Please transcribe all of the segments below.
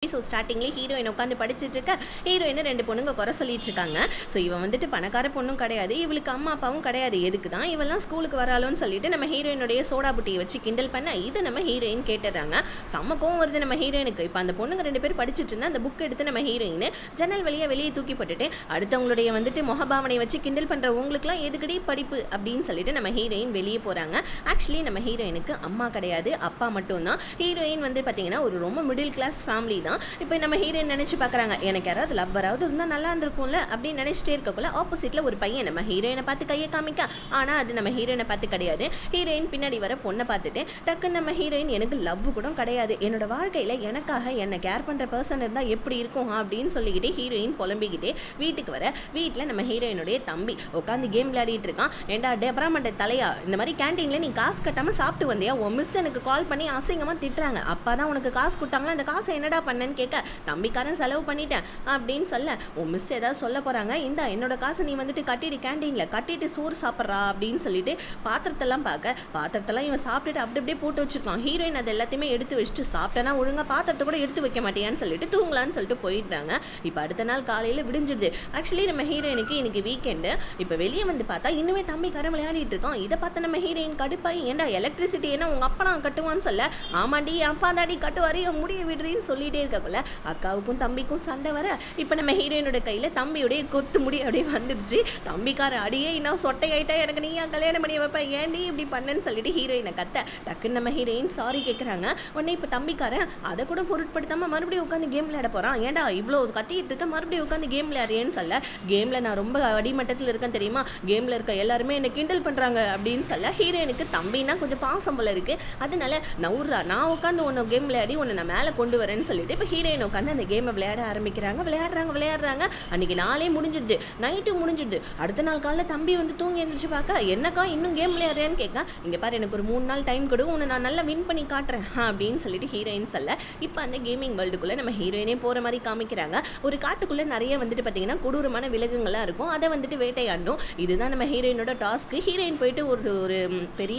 So ஸ்டார்டிங்லேயே heroine உட்காந்து படிச்சுட்டு இருக்க ஹீரோயினை 2 பொண்ணுங்க குறை சொல்லிட்டு இருக்காங்க. ஸோ இவன் வந்துட்டு பணக்கார பொண்ணும் கிடையாது, இவளுக்கு அம்மா அப்பாவும் கிடையாது, எதுக்கு தான் இவெல்லாம் ஸ்கூலுக்கு வராளோன்னு சொல்லிட்டு நம்ம ஹீரோயினுடைய சோடா புட்டியை வச்சு கிண்டல் பண்ண இதை நம்ம ஹீரோயின் கேட்டுறாங்க. செம்ம கோவம் வருது நம்ம ஹீரோயினுக்கு. இப்போ அந்த பொண்ணுங்க 2 பேர் படிச்சுட்டு இருந்தா அந்த புக் எடுத்து நம்ம ஹீரோயின் ஜன்னல் வெளியே தூக்கி போட்டுட்டு அடுத்தவங்களுடைய வந்துட்டு முகபாவனை வச்சு கிண்டல் பண்ணுற உங்களுக்குலாம் எதுக்கடி படிப்பு அப்படின்னு சொல்லிட்டு நம்ம ஹீரோயின் வெளியே போகிறாங்க. ஆக்சுவலி நம்ம ஹீரோயினுக்கு அம்மா கிடையாது, அப்பா மட்டும்தான். ஹீரோயின் வந்து பார்த்தீங்கன்னா ஒரு ரொம்ப மிடில் கிளாஸ் ஃபேமிலி தான். இப்போ நம்ம ஹீரோயின் நினச்சி பார்க்குறாங்க, எனக்கு யாராவது லவ்வராவது இருந்தால் நல்லா இருந்திருக்கும்ல அப்படின்னு நினச்சிட்டே இருக்கக்குள்ள ஆப்போசிட்டில் ஒரு பையன் நம்ம ஹீரோயினை பார்த்து கையை காமிக்க. ஆனால் அது நம்ம ஹீரோயினை பார்த்து கிடையாது. ஹீரோயின் பின்னாடி வர பொண்ணை பார்த்துட்டு டக்குன்னு நம்ம ஹீரோயின் எனக்கு லவ் கூட கிடையாது, என்னோட வாழ்க்கையில் எனக்காக என்னை கேர் பண்ணுற பர்சன் இருந்தால் எப்படி இருக்கும் அப்படின்னு சொல்லிக்கிட்டே ஹீரோயின் புலம்பிக்கிட்டே வீட்டுக்கு வர வீட்டில் நம்ம ஹீரோயினுடைய தம்பி உட்காந்து கேம் விளையாடிட்டு இருக்கான். ஏண்டா டெபராமண்ட தலையா, இந்த மாதிரி கேன்டீனில் நீ காசு கட்டாமல் சாப்பிட்டு வந்தியா, உன் மிஸ் எனக்கு கால் பண்ணி அசிங்கமாக திட்டுறாங்க, அப்பா தான் உனக்கு காசு கொடுத்தாங்களா, அந்த காசை என்னடா பண்ணேன்னு கேட்க தம்பிக்காரன் செலவு பண்ணிட்டேன் அப்படின்னு சொல்ல உன் மிஸ் ஏதாவது சொல்ல போகிறாங்க, இந்த என்னோட காசை நீ வந்துட்டு கட்டிட்டு கேன்டீனில் கட்டிட்டு சோறு சாப்பிட்றா அப்படின்னு சொல்லிட்டு பாத்திரத்தெல்லாம் பாத்திரத்தெல்லாம் இவன் சாப்பிட்டுட்டு அப்படியே போட்டு வச்சுருக்கான். ஹீரோயின் அது எல்லாத்தையுமே எடுத்து வச்சுட்டு சாப்பிட்டேன்னா ஒழுங்காக பாத்திரத்தை கூட எடுத்து வைக்க மாட்டேயான்னு சொல்லிட்டு தூங்கலான்னு சொல்லிட்டு போயிடுறாங்க. இப்போ அடுத்த நாள் காலையில் விடிஞ்சிடுது. ஆக்சுவலி நம்ம ஹீரோயினுக்கு இன்னைக்கு வீக்கெண்டு. இப்போ வெளியே வந்து பார்த்தா இன்னுமே தம்பிக்காரன் விளையாடிட்டு இருக்கான். இதை பார்த்து நம்ம ஹீரோயின் கடுப்பாய், ஏன்டா எலக்ட்ரிசிட்டி என்ன உங்கள் அப்பா நான் கட்டுவான்னு சொல்ல, ஆமாண்டி அப்பா தாடி கட்டுவாரி முடிய விடுறேன்னு சொல்லிட்டே இருக்கக்குள்ள அக்காவுக்கும் தம்பிக்கும் சண்டை வர இப்போ நம்ம ஹீரோயினோட கையில் தம்பியோடைய கொத்து முடி அப்படியே வந்துடுச்சு. தம்பிக்காரன் அடியே இன்னும் சொட்டையாயிட்டா எனக்கு நீயா கல்யாணம் பண்ணி வைப்ப, ஏன்டி இப்படி பண்ணேன்னு சொல்லிட்டு ஹீரோயினை கத்த டக்குன்னு நம்ம ஹீரோயின் சாரி கேட்குறாங்க. உடனே இப்போ தம்பிக்காரன் அதை கூட பொருட்படுத்தாமல் மறுபடியும் உட்காந்து கேம் விளையாட போகிறான். ஏன்டா இவ்வளோ கத்திட்டு இருக்க, மறுபடியும் உட்காந்து கேம் விளையாடுறேன்னு சொல்ல, கேமில் நான் ரொம்ப அடிமட்டத்தில் இருக்கேன் தெரியுமா, கேமில் இருக்க எல்லாருமே என்னை கிண்டல் பண்ணுறாங்க அப்படின்னு சொல்ல ஹீரோயினுக்கு தம்பின்னா கொஞ்சம் பாசம் போல இருக்குது. அதனால நவுறா நான் உட்காந்து உன்னை கேம் விளையாடி உன்னை நான் மேலே கொண்டு வரேன்னு சொல்லிட்டு இப்போ ஹீரோயின் உட்காந்து அந்த கேமை விளையாட ஆரம்பிக்கிறாங்க. விளையாடுறாங்க. அன்றைக்கி நாளே முடிஞ்சிடுது, நைட்டு முடிஞ்சிடுது. அடுத்த நாள் காலையில் தம்பி வந்து தூங்கி எழுந்திரிச்சு பார்க்க, என்னக்கா இன்னும் கேம் விளையாடுறேன்னு கேட்க, இங்கே பாரு எனக்கு ஒரு 3 நாள் டைம் கொடு, உன்னை நான் நல்லா வின் பண்ணி காட்டுறேன் அப்படின்னு சொல்லிட்டு ஹீரோயின் சொல்ல இப்போ அந்த கேமிங் வேர்ல்டுக்குள்ளே நம்ம ஹீரோயினே போகிற மாதிரி காமிக்கிறாங்க. ஒரு காட்டுக்குள்ளே நிறைய வந்துட்டு பார்த்தீங்கன்னா கொடூரமான விலங்குகள்லாம் இருக்கும், அதை வந்துட்டு வேட்டையாடணும். இதுதான் நம்ம ஹீரோயினோட டாஸ்க்கு. ஹீரோயின் போயிட்டு ஒரு பெரிய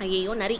ஐயோ நரி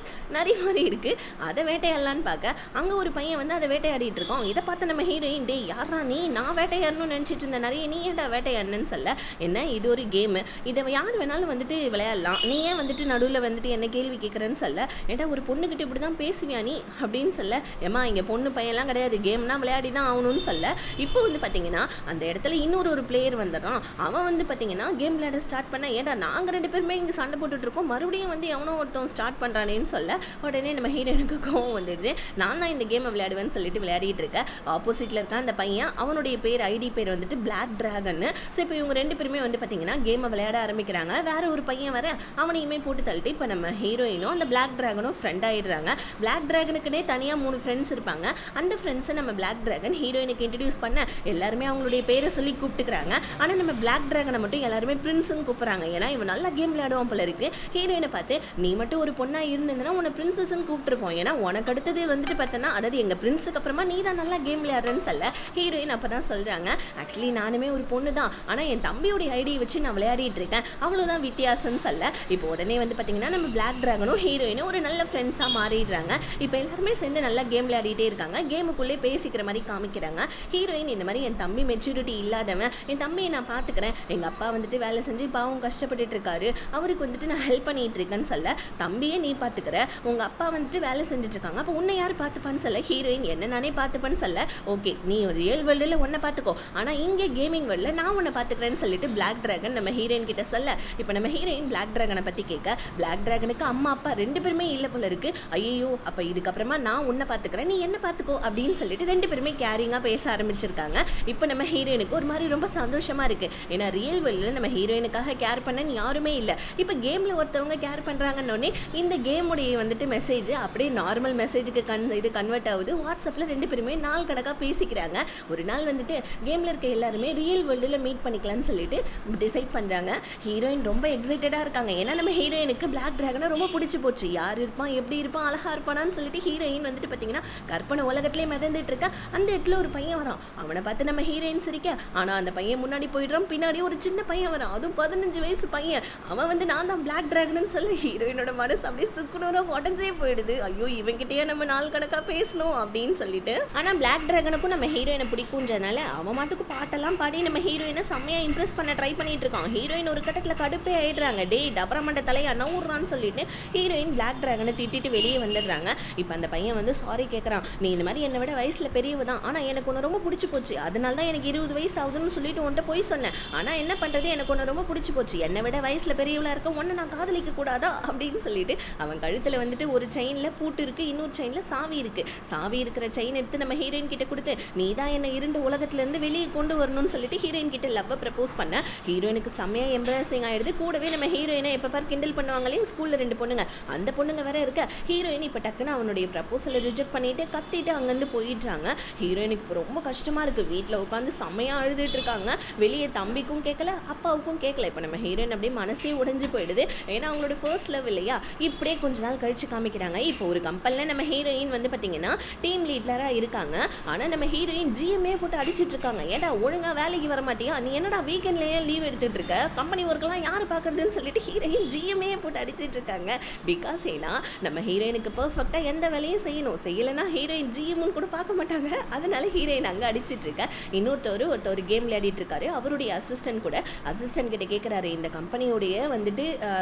மாதிரி இருக்குது, அதை வேட்டையாடலான்னு பார்க்க அங்கே ஒரு பையன் வந்து அதை வேட்டையாடிட்டு இருக்கோம். இதை பார்த்து நம்ம ஹீரோயின், டே யாரா நீ, நான் வேட்டையாடணும்னு நினச்சிட்டு இருந்த நிறைய நீ ஏன்டா வேட்டையாடணுன்னு சொல்ல, என்ன இது ஒரு கேமு, இதை யார் வேணாலும் வந்துட்டு விளையாடலாம், நீ ஏன் வந்துட்டு நடுவில் வந்துட்டு என்ன கேள்வி கேட்குறேன்னு சொல்ல, ஏன்டா ஒரு பொண்ணுக்கிட்ட இப்படி தான் பேசுவியா நீ அப்படின்னு சொல்ல, ஏமா இங்கே பொண்ணு பையன்லாம் கிடையாது, கேம்னா விளையாடி தான் ஆகணும்னு சொல்ல. இப்போ வந்து பார்த்தீங்கன்னா அந்த இடத்துல இன்னொரு பிளேயர் வந்துடுறான். அவன் வந்து பார்த்தீங்கன்னா கேம் விளையாட ஸ்டார்ட் பண்ண, ஏன்டா நாங்கள் 2 பேருமே இங்கே சண்டை போட்டுட்டு இருக்கோம், மறுபடியும் வந்து எவனோ ஒருத்தன் ஸ்டார்ட் பண்ணுறானேன்னு சொல்ல உடனே நம்ம ஹீரோயினுக்கு கோவம் வந்துடுது. நான் தான் இந்த கேமை விளையாடுவேன்னு சொல்லிட்டு விளையாடிட்டு இருக்கேன். ஆப்போசிட்டில் இருக்க அந்த பையன், அவனுடைய பேர் ஐடி பேர் வந்துட்டு பிளாக் டிராகன். ஸோ இப்போ இவங்க 2 பேருமே வந்து பார்த்தீங்கன்னா கேமை விளையாட ஆரம்பிக்கிறாங்க. வேற ஒரு பையன் வர அவனையுமே போட்டு தள்ளிட்டு இப்போ நம்ம ஹீரோயினும் அந்த பிளாக் டிராகனும் ஃப்ரெண்ட் ஆகிடுறாங்க. பிளாக் டிராகனுக்குனே தனியாக 3 ஃப்ரெண்ட்ஸ் இருப்பாங்க. அந்த ஃப்ரெண்ட்ஸை நம்ம பிளாக் டிராகன் ஹீரோயினுக்கு இன்ட்ரடியூஸ் பண்ண எல்லாருமே அவங்களுடைய பேரை சொல்லி கூப்பிட்டுக்கிறாங்க. ஆனால் நம்ம பிளாக் டிராகனை மட்டும் எல்லாருமே பிரின்ஸ்ன்னு கூப்பிட்றாங்க. ஏன்னா இவன் நல்லா கேம் விளையாடுவான் போல இருக்கு. ஹீரோயினை பார்த்து நீ மட்டும் ஒரு பொண்ணாக இருந்ததுன்னா உன்னை பிரின்சஸ்ன்னு கூப்பிட்டுருப்போம், ஏன்னா உனக்கு அடுத்தது வந்துட்டு பார்த்தோன்னா அதாவது எங்கள் பிரின்ஸுக்கு அப்புறமா நீ தான் நல்லா கேம் விளையாடுறேன்னு சொல்ல ஹீரோயின் அப்போ தான் சொல்கிறாங்க, ஆக்சுவலி நானுமே ஒரு பொண்ணு தான், ஆனால் என் தம்பியோடைய ஐடியை வச்சு நான் விளையாடிட்டு இருக்கேன், அவ்வளோதான் வித்தியாசம்னு சொல்ல இப்போ உடனே வந்து பார்த்தீங்கன்னா நம்ம பிளாக் டிராகனும் ஹீரோயினும் ஒரு நல்ல ஃப்ரெண்ட்ஸாக மாறிடுறாங்க. இப்போ எல்லாருமே சேர்ந்து நல்லா கேம் விளையாடிட்டே இருக்காங்க. கேமுக்குள்ளே பேசிக்கிற மாதிரி காமிக்கிறாங்க. ஹீரோயின் இந்த மாதிரி என் தம்பி மெச்சூரிட்டி இல்லாதவன், என் தம்பியை நான் பார்த்துக்கிறேன், எங்கள் அப்பா வந்துட்டு வேலை செஞ்சு பாவம் கஷ்டப்பட்டுட்டு இருக்காரு, அவருக்கு வந்துட்டு நான் ஹெல்ப் பண்ணிட்டு இருக்கேன்னு சொல்ல, தம்பியே நீ பார்த்துக்கிற, உங்கள் அப்பா வந்துட்டு வேலை செஞ்சுட்டு இருக்காங்க, அப்போ உன்னை யார் பார்த்துப்பான்னு சொல்ல ஹீரோயின் என்ன நானே பார்த்துப்பேன்னு சொல்ல, ஓகே நீ ஒரு ரியல் வேர்ல்டில் உன்னை பார்த்துக்கோ, ஆனால் இங்கே கேமிங் வேர்ல்டில் நான் உன்னை பார்த்துக்கிறேன்னு சொல்லிட்டு பிளாக் டிராகன் நம்ம ஹீரோயின் கிட்ட சொல்ல இப்போ நம்ம ஹீரோயின் பிளாக் டிராகனை பற்றி கேட்க, பிளாக் டிராகனுக்கு அம்மா அப்பா 2 பேருமே இல்லை போல இருக்கு. ஐயோ அப்போ இதுக்கப்புறமா நான் உன்னை பார்த்துக்கிறேன், நீ என்ன பார்த்துக்கோ அப்படின்னு சொல்லிட்டு 2 பேருமே கேரிங்காக பேச ஆரம்பிச்சிருக்காங்க. இப்போ நம்ம ஹீரோயினுக்கு ஒரு மாதிரி ரொம்ப சந்தோஷமா இருக்கு. ஏன்னா ரியல் வேர்ல்டில் நம்ம ஹீரோயினுக்காக கேர் பண்ண யாருமே இல்லை. இப்போ கேமில் ஒருத்தவங்க கேர் பண்ணுறாங்கன்னொடனே இந்த கேமுடைய வந்துட்டு மெசேஜ் அப்படியே நார்மல் மெசேஜுக்கு கன்வெர்ட் ஆகுது. வாட்ஸ்அப்பில் 2 பேருமே நாள் கணக்காக பேசிக்கிறாங்க. ஒரு நாள் வந்துட்டு கேமில் இருக்க எல்லாருமே ரியல் வேர்ல்டில் மீட் பண்ணிக்கலாம்னு சொல்லிட்டு டிசைட் பண்ணுறாங்க. ஹீரோயின் ரொம்ப எக்ஸைட்டடாக இருக்காங்க. ஏன்னா நம்ம ஹீரோயினுக்கு பிளாக் டிராகனை ரொம்ப பிடிச்சி போச்சு. யார் இருப்பான், எப்படி இருப்பான், அழகாக இருப்பானான்னு சொல்லிட்டு ஹீரோயின் வந்துட்டு பார்த்தீங்கன்னா கற்பனை உலகத்திலே மிதந்துட்டு இருக்கா. அந்த இடத்துல ஒரு பையன் வரான். அவனை பார்த்து நம்ம ஹீரோயின் சிரிக்க, ஆனால் அந்த பையன் முன்னாடி போயிடுறான். பின்னாடி ஒரு சின்ன பையன் வரான், அதுவும் 15 வயசு பையன். அவன் வந்து நான் தான் பிளாக் டிராகன் சொல்ல ஹீரோயினோட மனசு அப்படியே சுக்குனூராக உடஞ்சே போயிடுது. ஐயோ இவங்கிட்டயே நம்ம நாள் கணக்காக பேசணும் அப்படி அப்படின்னு சொல்லிட்டு. ஆனால் பிளாக் ட்ராகனுக்கும் நம்ம ஹீரோயினை பிடிக்கும்ன்றதுனால அவன் மாட்டுக்கு பாட்டெல்லாம் பாடி நம்ம ஹீரோயினை செம்மையாக இம்ப்ரெஸ் பண்ண ட்ரை பண்ணிட்டு இருக்கான். ஹீரோயின் ஒரு கட்டத்தில் கடுப்பே ஆயிடுறாங்க. டே டபரமண்ட தலையை நவுறான்னு சொல்லிட்டு ஹீரோயின் பிளாக் ட்ராகனை திட்டிட்டு வெளியே வந்துடுறாங்க. இப்போ அந்த பையன் வந்து சாரி கேட்குறான். நீ இந்த மாதிரி என்னை விட வயசில் பெரியவ தான், ஆனால் எனக்கு ஒன்று ரொம்ப பிடிச்சி போச்சு, அதனால தான் எனக்கு 20 வயசு ஆகுதுன்னு சொல்லிட்டு உன்ட்ட போய் சொன்னேன். ஆனால் என்ன பண்ணுறது, எனக்கு ஒன்று ரொம்ப பிடிச்சி போச்சு, என்னை விட வயசில் பெரியவளாக இருக்க ஒன்று நான் காதலிக்க கூடாதா அப்படின்னு சொல்லிட்டு அவன் கழுத்தில் வந்துட்டு ஒரு செயினில் பூட்டு இருக்குது, இன்னொரு செயினில் சாவி இருக்குது. சாவி இருக்கிற செயின் எடுத்து நம்ம ஹீரோயின் கிட்ட கொடுத்து நீ தான் என்னை இருண்ட உலகத்துலேருந்து வெளியே கொண்டு வரணும்னு சொல்லிட்டு ஹீரோயின் கிட்ட லவ்வை ப்ரப்போஸ் பண்ண. ஹீரோயினுக்கு செம்மையாக எம்பாரசிங் ஆகிடுது. கூடவே நம்ம ஹீரோயினை எப்போ பார் கிண்டல் பண்ணுவாங்களே ஸ்கூலில் 2 பொண்ணுங்க, அந்த பொண்ணுங்க வேற இருக்க. ஹீரோயின் இப்போ டக்குன்னு அவனுடைய ப்ரப்போசலை ரிஜெக்ட் பண்ணிட்டு கத்திட்டு அங்கேருந்து போயிடுறாங்க. ஹீரோயினுக்கு இப்போ ரொம்ப கஷ்டமாக இருக்குது. வீட்டில் உட்காந்து செம்மையாக அழுதுட்டு இருக்காங்க. வெளியே தம்பிக்கும் கேட்கல, அப்பாவுக்கும் கேட்கல. இப்போ நம்ம ஹீரோயின் அப்படியே மனசே உடைஞ்சு போயிடுது. ஏன்னா அவங்களோட ஃபர்ஸ்ட் லவ் இல்லையா. இப்படியே கொஞ்ச நாள் கழிச்சு காமிக்கிறாங்க. இப்போ ஒரு கம்பெனியில் நம்ம ஹீரோயின் வந்து பார்த்தீங்கன்னா டீம் லீடராக இருக்காங்க. ஆனால் நம்ம ஹீரோயின் ஜிஎம்ஏ போட்டு அடிச்சிட்டு இருக்காங்க. ஏடா ஒழுங்காக வேலைக்கு வர மாட்டியா, நீ என்னடா வீக்கெண்ட்லேயே லீவ் எடுத்துகிட்டு இருக்க, கம்பெனி ஒர்க்கெல்லாம் யார் பார்க்குறதுன்னு சொல்லிட்டு ஹீரோயின் ஜிஎம்ஏ போட்டு அடிச்சிட்டு இருக்காங்க. பிகாஸ் ஏன்னா நம்ம ஹீரோயினுக்கு பர்ஃபெக்டாக எந்த வேலையும் செய்யணும், செய்யலைன்னா ஹீரோயின் ஜிஎம்னு கூட பார்க்க மாட்டாங்க. அதனால ஹீரோயின் அங்கே அடிச்சிட்டு இருக்க. ஒருத்தர் கேம் விளையாடிட்டு இருக்காரு. அவருடைய அசிஸ்டன்ட் கிட்ட கேட்குறாரு, இந்த கம்பெனியோடைய வந்துட்டு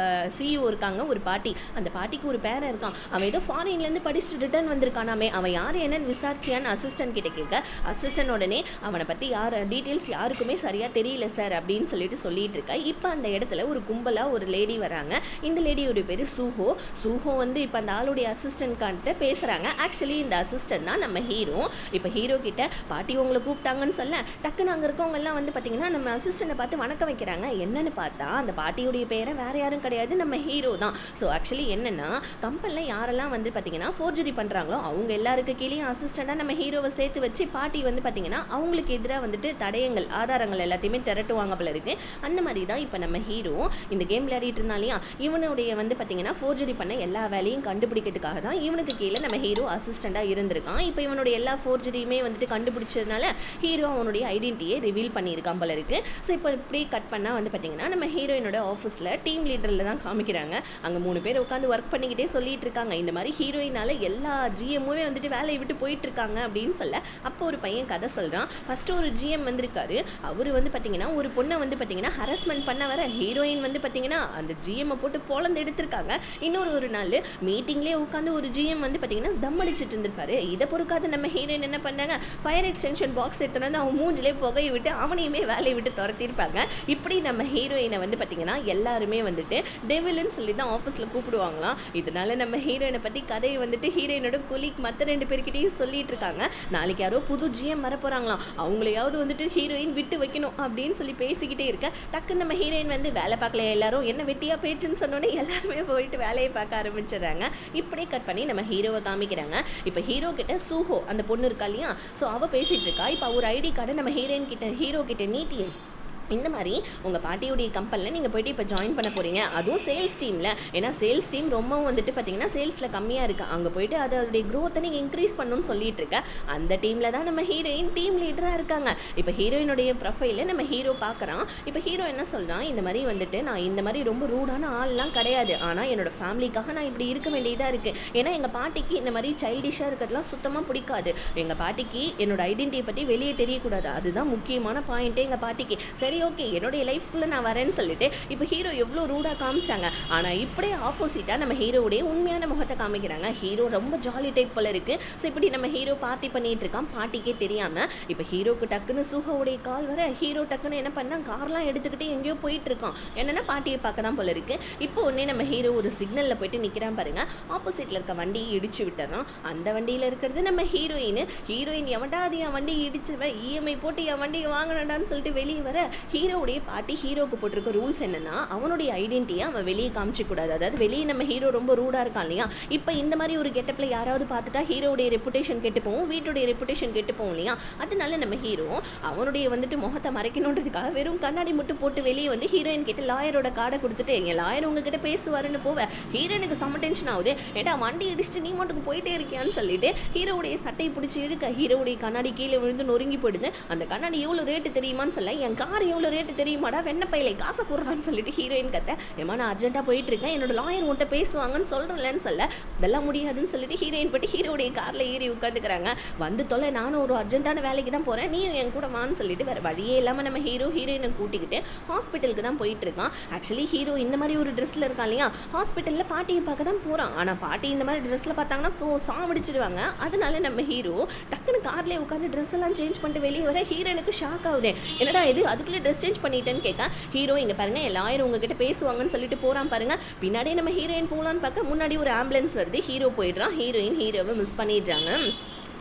சிஇஓ இருக்காங்க ஒரு பாட்டி, அந்த பாட்டிக்கு ஒரு பேரன் இருக்கான், அவன் ஏதோ ஃபாரின்லேருந்து படிச்சுட்டு ரிட்டர்ன் வந்திருக்கானாமே, அவன் யார் என்னன்னு விசாரிச்சியான்னு அசிஸ்டன்ட் கிட்ட கேட்க. அசிஸ்டன்ட் உடனே அவனை பற்றி டீட்டெயில்ஸ் யாருக்குமே சரியாக தெரியல சார் அப்படின்னு சொல்லிட்டு இருக்கா. இப்போ அந்த இடத்துல ஒரு கும்பலாக ஒரு லேடி வராங்க. இந்த லேடியோட பேர் சூஹோ வந்து இப்போ அந்த ஆளுடைய அசிஸ்டன்ட் கிட்ட பேசுகிறாங்க. ஆக்சுவலி இந்த அசிஸ்டன்ட் தான் நம்ம ஹீரோ. இப்போ ஹீரோ கிட்ட பாட்டி உங்களை கூப்பிட்டாங்கன்னு சொல்ல டக்குன்னு அங்கே இருக்கவங்க எல்லாம் வந்து பார்த்தீங்கன்னா நம்ம அசிஸ்டண்ட்டை பார்த்து வணக்கம் வைக்கிறாங்க. என்னன்னு பார்த்தா அந்த பாட்டியுடைய பேரை வேற யாரும் கிடையாது, நம்ம ஹீரோ தான். ஸோ ஆக்சுவலி என்னன்னா கம்பெனியில் யாரெல்லாம் வந்து பார்த்தீங்கன்னா ஃபோர்ஜரி பண்ணுறாங்களோ அவங்க எல்லாருக்கு கீழேயும் அசிஸ்டண்டாக நம்ம ஹீரோவை சேர்த்து வச்சு பாட்டி வந்து பார்த்தீங்கன்னா அவங்களுக்கு எதிராக வந்துட்டு தடயங்கள் ஆதாரங்கள் எல்லாத்தையுமே திரட்டுவாங்க போல இருக்கு. அந்த மாதிரி தான் இப்போ நம்ம ஹீரோ இந்த கேம் விளையாடிட்டு இருந்தாலையா இவனுடைய வந்து பார்த்தீங்கன்னா ஃபோர்ஜரி பண்ண எல்லா வேலையும் கண்டுபிடிக்கிறதுக்காக தான் இவனுக்கு கீழே நம்ம ஹீரோ அசிஸ்டண்டாக இருந்திருக்கான். இப்போ இவனுடைய எல்லா ஃபோர்ஜரியுமே வந்துட்டு கண்டுபிடிச்சதுனால ஹீரோ அவனுடைய ஐடென்டிட்டியை ரிவீல் பண்ணியிருக்கான் போல இருக்கு. ஸோ இப்போ இப்படி கட் பண்ணால் வந்து பார்த்தீங்கன்னா நம்ம ஹீரோயினோட ஆஃபீஸில் டீம் லீடரில் தான் காமிக்கிறாங்க. அங்கே 3 பேர் உட்காந்து ஒர்க் பண்ணிக்கிட்டே சொல்லிட்டு இருக்காங்க, இந்த மாதிரி ஹீரோயினால எல்லா ஜிஎம்முமே வந்துட்டு வேலையை விட்டு போயிட்டு இருக்காங்க அப்படின்னு சொல்ல. அப்போ ஒரு பையன் கதை சொல்கிறான். ஃபர்ஸ்ட் ஒரு ஜிஎம் வந்திருக்காரு. அவர் வந்து பார்த்தீங்கன்னா ஒரு பொண்ணை வந்து பார்த்தீங்கன்னா ஹராஸ்மெண்ட் பண்ண வர ஹீரோயின் வந்து பார்த்தீங்கன்னா அந்த ஜிஎம்மை போட்டு பொழந்து எடுத்திருக்காங்க. ஒரு நாள் மீட்டிங்லேயே உட்காந்து ஒரு ஜிஎம் வந்து பார்த்தீங்கன்னா தம் அடிச்சிட்டு இருந்திருப்பாரு. இதை பொறுக்காத நம்ம ஹீரோயின் என்ன பண்ணாங்க, ஃபயர் எக்ஸ்டென்ஷன் பாக்ஸ் எடுத்துட்டு வந்து அவன் மூஞ்சிலே புகையை விட்டு அவனையுமே வேலையை விட்டு துரத்திருப்பாங்க. இப்படி நம்ம ஹீரோயினை வந்து பார்த்தீங்கன்னா எல்லாருமே வந்துட்டு டெவில்னு சொல்லி தான் ஆஃபீஸில் கூப்பிடுவாங்களாம். இதனால நம்ம ஹீரோயினை பற்றி கதையை வந்துட்டு ஹீரோயினோட கொலீக் மற்ற 2 பேர்கிட்டையும் சொல்லிட்டு இருக்காங்க. நாளைக்கு யாரோ புது ஜிஎம் வர போகிறாங்களாம், அவங்களையாவது வந்துட்டு ஹீரோயின் விட்டு வைக்கணும் அப்படின்னு சொல்லி பேசிக்கிட்டே இருக்க. டக்குன்னு நம்ம ஹீரோயின் வந்து வேலை பார்க்கல, எல்லாரும் என்ன வெட்டியா பேச்சுன்னு சொன்னோன்னே எல்லாருமே போயிட்டு வேலையை பார்க்க ஆரம்பிச்சிடுறாங்க. இப்படியே கட் பண்ணி நம்ம ஹீரோவை காமிக்கிறாங்க. இப்போ ஹீரோ கிட்ட சூஹோ அந்த பொண்ணு இருக்கா இல்லையா, ஸோ அவள் பேசிகிட்டு இருக்கா. இப்போ ஒரு ஐடி கார்டை நம்ம ஹீரோ கிட்ட நீட்டி இந்த மாதிரி உங்கள் பாட்டியுடைய கம்பெனியில் நீங்கள் போய்ட்டு இப்போ ஜாயின் பண்ண போகிறீங்க, அதுவும் சேல்ஸ் டீமில். ஏன்னா சேல்ஸ் டீம் ரொம்பவும் வந்துட்டு பார்த்தீங்கன்னா சேல்ஸில் கம்மியாக இருக்குது, அங்கே போய்ட்டு அதோடைய க்ரோத்தை நீங்கள் இன்க்ரீஸ் பண்ணணும்னு சொல்லிட்டு இருக்க. அந்த டீமில் தான் நம்ம ஹீரோயின் டீம் லீடராக இருக்காங்க. இப்போ ஹீரோயினுடைய ப்ரொஃபைலில் நம்ம ஹீரோ பார்க்குறான். இப்போ ஹீரோ என்ன சொல்கிறான், இந்த மாதிரி வந்துட்டு நான் இந்த மாதிரி ரொம்ப ரூடான ஆள்லாம் கிடையாது, ஆனால் என்னோடய ஃபேமிலிக்காக நான் இப்படி இருக்க வேண்டியதாக இருக்குது. ஏன்னா எங்கள் பாட்டிக்கு இந்த மாதிரி சைல்டிஷாக இருக்கிறதுலாம் சுத்தமாக பிடிக்காது. எங்கள் பாட்டிக்கு என்னோட ஐடென்டிட்டியை பற்றி வெளியே தெரியக்கூடாது, அதுதான் முக்கியமான பாயிண்ட்டே எங்கள் பாட்டிக்கு. சரி ஓகே என்னுடைய லைஃப்குள்ளே நான் வரேன்னு சொல்லிட்டு இப்போ ஹீரோ எவ்வளோ ரூடாக காமிச்சாங்க. ஆனால் இப்படியே ஆப்போசிட்டாக நம்ம ஹீரோவுடைய உண்மையான முகத்தை காமிக்கிறாங்க. ஹீரோ ரொம்ப ஜாலி டைப் போல இருக்குது. ஸோ இப்படி நம்ம ஹீரோ பார்ட்டி பண்ணிகிட்டு இருக்கான், பாட்டிக்கே தெரியாமல். இப்போ ஹீரோக்கு டக்குன்னு சூஹோவுடைய கால் வர ஹீரோ டக்குன்னு என்ன பண்ணால் கார்லாம் எடுத்துக்கிட்டு எங்கேயோ போயிட்டு இருக்கான். என்னென்னா பாட்டியை பார்க்க தான் போல இருக்குது. இப்போ உடனே நம்ம ஹீரோ ஒரு சிக்னலில் போயிட்டு நிற்கிறான் பாருங்க. ஆப்போசிட்டில் இருக்க வண்டியை இடிச்சு விட்டுறோம். அந்த வண்டியில் இருக்கிறது நம்ம ஹீரோயின் எவன்டா அது என் வண்டியை இடிச்சுவேன், இஎம்ஐ போட்டு என் வண்டியை வாங்கினடான்னு சொல்லிட்டு வெளியே வர ஹீரோவுடைய பாட்டி ஹீரோக்கு போட்டிருக்க ரூல்ஸ் என்னன்னா அவனுடைய ஐடென்டிட்டியை அவன் வெளியே காமிச்சிக்கூடாது. அதாவது வெளியே நம்ம ஹீரோ ரொம்ப ரூடாக இருக்கான் இல்லையா, இப்போ இந்த மாதிரி ஒரு கெட்டப்பில் யாராவது பார்த்துட்டா ஹீரோடைய ரெப்புடேஷன் கெட்டு போகும், வீட்டுடைய ரெப்புடேஷன் கெட்டு போகும் இல்லையா. அதனால நம்ம ஹீரோ அவனுடைய வந்துட்டு முகத்தை மறைக்கணுன்றதுக்காக வெறும் கண்ணாடி மட்டும் போட்டு வெளியே வந்து ஹீரோயின் கிட்ட லாயரோட கார்டை கொடுத்துட்டு என் லாயர் உங்ககிட்ட பேசுவாருன்னு போவேன். ஹீரோனுக்கு செம்ம டென்ஷன் ஆகுது. ஏடா வண்டி இடிச்சுட்டு நீ மட்டும் போயிட்டே இருக்கியான்னு சொல்லிட்டு ஹீரோவுடைய சட்டையை பிடிச்சி இழுக்க ஹீரோவுடைய கண்ணாடி கீழே விழுந்து நொறுங்கி போயிடுது. அந்த கண்ணாடி எவ்வளோ ரேட்டு தெரியுமான்னு சொல்ல என் காரை எவ்வளோ ரேட்டு தெரியுமாடா, வெண்ணப்பையில காசை கூடுறான்னு சொல்லிட்டு ஹீரோயின் கத்த. ஏமா நான் அர்ஜென்ட்டாக போயிட்டு இருக்கேன், என்னோட லாயர் உன்ட்ட பேசுவாங்கன்னு சொல்கிறேன்லன்னு சொல்ல, அதெல்லாம் முடியாதுன்னு சொல்லிட்டு ஹீரோயின் போட்டு ஹீரோடைய காரில் ஏறி உட்காந்துக்கிறாங்க. வந்து தொலை, நானும் ஒரு அர்ஜென்ட்டான வேலைக்கு தான் போகிறேன், நீயும் என் கூட வான்னு சொல்லிட்டு வேறு வழியே இல்லாமல் நம்ம ஹீரோயினை கூட்டிக்கிட்டு ஹாஸ்பிட்டலுக்கு தான் போயிட்டு இருக்கான். ஆக்சுவலி ஹீரோ இந்த மாதிரி ஒரு ட்ரெஸ்ஸில் இருக்கான் இல்லையா, ஹாஸ்பிட்டலில் பாட்டியை பார்க்க தான் போகிறான். ஆனால் பாட்டி இந்த மாதிரி ட்ரெஸ்ஸில் பார்த்தாங்கன்னா சாவடிச்சிடுவாங்க. அதனால நம்ம ஹீரோ டக்குன்னு கார்லேயே உட்காந்து ட்ரெஸ் எல்லாம் சேஞ்ச் பண்ணிட்டு வெளியே வர ஹீரோனுக்கு ஷாக் ஆகுது. என்னடா இது, அதுக்குள்ளே ட்ரெஸ் சேஞ்ச் பண்ணிட்டேன்னு கேட்க, ஹீரோ இங்கே பாருங்க எல்லாரும் உங்ககிட்ட பேசுவாங்கன்னு சொல்லிட்டு போகிறான் பாருங்க. பின்னாடியே நம்ம ஹீரோயின் போகலான்னு பார்க்க முன்னாடி ஒரு ஆம்புலன்ஸ் வருது, ஹீரோ போயிடுறான். ஹீரோயின் ஹீரோவை மிஸ் பண்ணிடுறாங்க.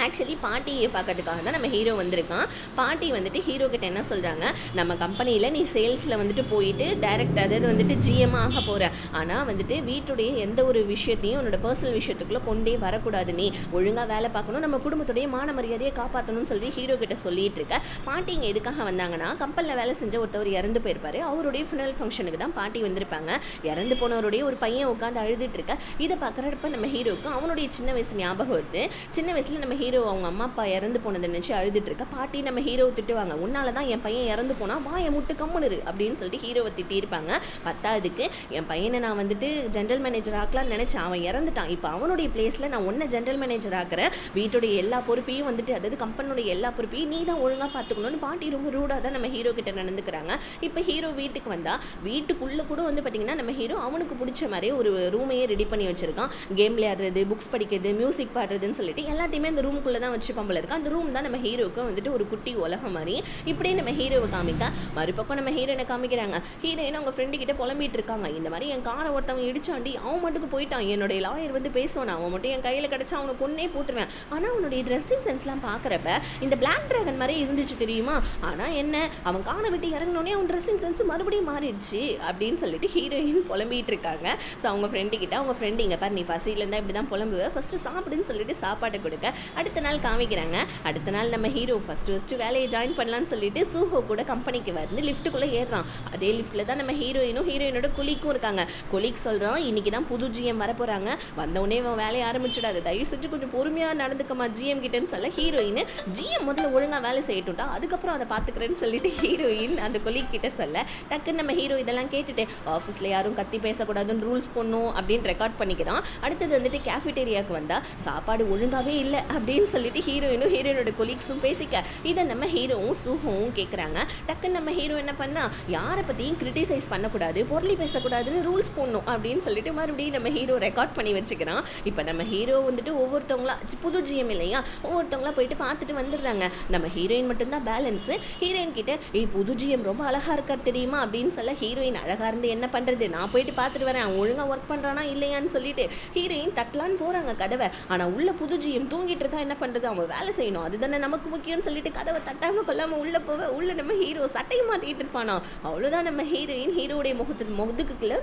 ஆக்சுவலி பாட்டியை பார்க்கறதுக்காக தான் நம்ம ஹீரோ வந்திருக்கான். பாட்டி வந்துட்டு ஹீரோ கிட்ட என்ன சொல்கிறாங்க, நம்ம கம்பெனியில் நீ சேல்ஸில் வந்துட்டு போயிட்டு டைரக்ட் அதாவது வந்துட்டு ஜிஎம் ஆக போகிற, ஆனால் வந்துட்டு வீட்டுடைய எந்த ஒரு விஷயத்தையும் உன்னோட பர்சனல் விஷயத்துக்குள்ளே கொண்டே வரக்கூடாது, நீ ஒழுங்காக வேலை பார்க்கணும், நம்ம குடும்பத்துடைய மான மரியாதையை காப்பாற்றணும்னு சொல்லி ஹீரோ கிட்ட சொல்லிட்டு இருக்க. பாட்டி இங்கே எதுக்காக வந்தாங்கன்னா, கம்பெனியில் வேலை செஞ்ச ஒருத்தவர் இறந்து போயிருப்பாரு, அவருடைய ஃபினரல் ஃபங்க்ஷனுக்கு தான் பாட்டி வந்திருப்பாங்க. இறந்து போனவருடைய ஒரு பையன் உட்காந்து அழுதுட்டு இருக்க. இதை பார்க்குறப்ப நம்ம ஹீரோவுக்கு அவனுடைய சின்ன வயசு ஞாபகம் வருது. சின்ன வயசில் நம்ம ஹீரோ அவங்க அம்மா அப்பா இறந்து போனதை நினச்சி அழுதுட்டு இருக்க. பாட்டி நம்ம ஹீரோவை திட்டுவாங்க, உன்னால தான் என் பையன் இறந்து போனா வாயை முட்டு கம்முனு அப்படின்னு சொல்லிட்டு ஹீரோவை திட்டியிருப்பாங்க. பத்தாவதுக்கு என் பையனை நான் வந்துட்டு ஜென்ரல் மேனேஜர் ஆக்கலாம்னு நினச்சேன், அவன் இறந்துட்டான், இப்போ அவனுடைய பிளேஸில் நான் ஒன்றை ஜென்ரல் மேனேஜர் ஆக்குறேன், வீட்டுடைய எல்லா பொறுப்பையும் வந்துட்டு அதாவது கம்பெனியோடைய எல்லா பொறுப்பையும் நீ தான் ஒழுங்காக பார்த்துக்கணும்னு பாட்டி ரொம்ப ரூடாக தான் நம்ம ஹீரோ கிட்ட நடந்துக்கிறாங்க. இப்போ ஹீரோ வீட்டுக்கு வந்தால் வீட்டுக்குள்ளே கூட வந்து பார்த்திங்கன்னா நம்ம ஹீரோ அவனுக்கு பிடிச்ச மாதிரி ஒரு ரூமையே ரெடி பண்ணி வச்சுருக்கான். கேம் விளையாடுறது, புக்ஸ் படிக்கிறது, மியூசிக் பாடுறதுன்னு சொல்லிட்டு எல்லாத்தையுமே அந்த ரூமுக்குள்ளே தான் வச்சு பம்பளை இருக்கு. அந்த ரூம் தான் நம்ம ஹீரோவுக்கு வந்துட்டு ஒரு குட்டி உலகம் மாதிரி. இப்படியே நம்ம ஹீரோவை காமிக்க, மறுபக்கம் நம்ம ஹீரோயினை காமிக்கிறாங்க. ஹீரோயின் அவங்க ஃப்ரெண்டு கிட்ட புலம்பிட்டு இருக்காங்க, இந்த மாதிரி என் காரை ஒருத்தவங்க இடிச்சாண்டி, அவன் மட்டுக்கு போயிட்டான், என்னுடைய லாயர் வந்து பேசுவான், அவன் மட்டும் என் கையில் கிடச்சா அவனை கொன்னே போட்டுருவேன். ஆனால் அவனுடைய ட்ரெஸ்ஸிங் சென்ஸ்லாம் பார்க்குறப்ப இந்த பிளாக் ட்ராகன் மாதிரி இருந்துச்சு தெரியுமா, ஆனால் என்ன அவன் காரை விட்டு இறங்கினோடனே அவன் ட்ரெஸ்ஸிங் சென்ஸ் மறுபடியும் மாறிடுச்சு அப்படின்னு சொல்லிட்டு ஹீரோயின் புலம்பிட்டு இருக்காங்க. ஸோ அவங்க ஃப்ரெண்டு கிட்ட, அவங்க ஃப்ரெண்டு இங்கே பாரு நீ பசியில் இருந்தால் இப்படி தான் புலம்புவேன், ஃபஸ்ட்டு சாப்பிடுன்னு சொல்லிட்டு சாப்பாட்டை கொடுக்க. அடுத்த நாள் காமிக்கிறாங்க. அடுத்த நாள் நம்ம ஹீரோ ஃபஸ்ட்டு வேலையை ஜாயின் பண்ணலான்னு சொல்லிட்டு சூஹோ கூட கம்பெனிக்கு வந்து லிஃப்ட்டுக்குள்ளே ஏறுறான். அதே லிஃப்ட்டில் தான் நம்ம ஹீரோயினோட கொலீக்கும் இருக்காங்க. கொலீக் சொல்கிறான், இன்றைக்கி தான் புது ஜிஎம் வர போகிறாங்க, வந்தவுடனே அவன் வேலையை ஆரம்பிச்சிடாது, தயவு செஞ்சு கொஞ்சம் பொறுமையாக நடந்துக்கமா ஜிஎம் கிட்டேன்னு சொல்ல, ஹீரோயின் ஜிஎம் முதல்ல ஒழுங்காக வேலை செய்யட்டும்டா, அதுக்கப்புறம் அதை பார்த்துக்கிறேன்னு சொல்லிட்டு ஹீரோயின் அந்த கொலீக் கிட்ட சொல்ல, டக்குன்னு நம்ம ஹீரோ இதெல்லாம் கேட்டுட்டு ஆஃபீஸில் யாரும் கத்தி பேசக்கூடாதுன்னு ரூல்ஸ் போடணும் அப்படின்னு ரெக்கார்ட் பண்ணிக்கிறான். அடுத்தது வந்துட்டு கேஃபிடேரியாவுக்கு வந்தால் சாப்பாடு ஒழுங்காகவே இல்லை அப்படின்னு சொல்லிட்டு ஹீரோயினோட கொலீக்ஸும் பேசிக்க, இதை நம்ம ஹீரோவும் சூஹோவும் கேட்குறாங்க. டக்குன்னு நம்ம ஹீரோ என்ன பண்ணா, யாரை பற்றியும் கிரிட்டிசைஸ் பண்ணக்கூடாது, பொருளி பேசக்கூடாதுன்னு ரூல்ஸ் போடணும் அப்படின்னு சொல்லிட்டு மறுபடியும் நம்ம ஹீரோ ரெக்கார்ட் பண்ணி வச்சுக்கிறான். இப்போ நம்ம ஹீரோ வந்துட்டு ஒவ்வொருத்தவங்களா புது ஜிஎம் இல்லையா, ஒவ்வொருத்தவங்களா போயிட்டு பார்த்துட்டு வந்துடுறாங்க. நம்ம ஹீரோயின் மட்டும்தான் பேலன்ஸு. ஹீரோயின் கிட்ட புது ஜிஎம் ரொம்ப அழகாக இருக்கார் தெரியுமா அப்படின்னு சொல்ல, ஹீரோயின் அழகாக இருந்து என்ன பண்ணுறது, நான் போயிட்டு பார்த்துட்டு வரேன், ஒழுங்காக ஒர்க் பண்ணுறானா இல்லையான்னு சொல்லிட்டு ஹீரோயின் தட்டலான்னு போகிறாங்க கதவை. ஆனால் உள்ள புது ஜிஎம் தூங்கிட்டு இருக்கா, என்ன பண்ணுறது, அவங்க வேலை செய்யணும், அதுதானே நமக்கு முக்கியம்னு சொல்லிட்டு கதவை தட்டாமல் கொள்ளாமல் உள்ளே போக, உள்ள நம்ம ஹீரோ சட்டையை மாற்றிக்கிட்டு இருப்பானா. அவ்வளோதான் நம்ம ஹீரோயின் ஹீரோடைய முகத்துக்குள்ள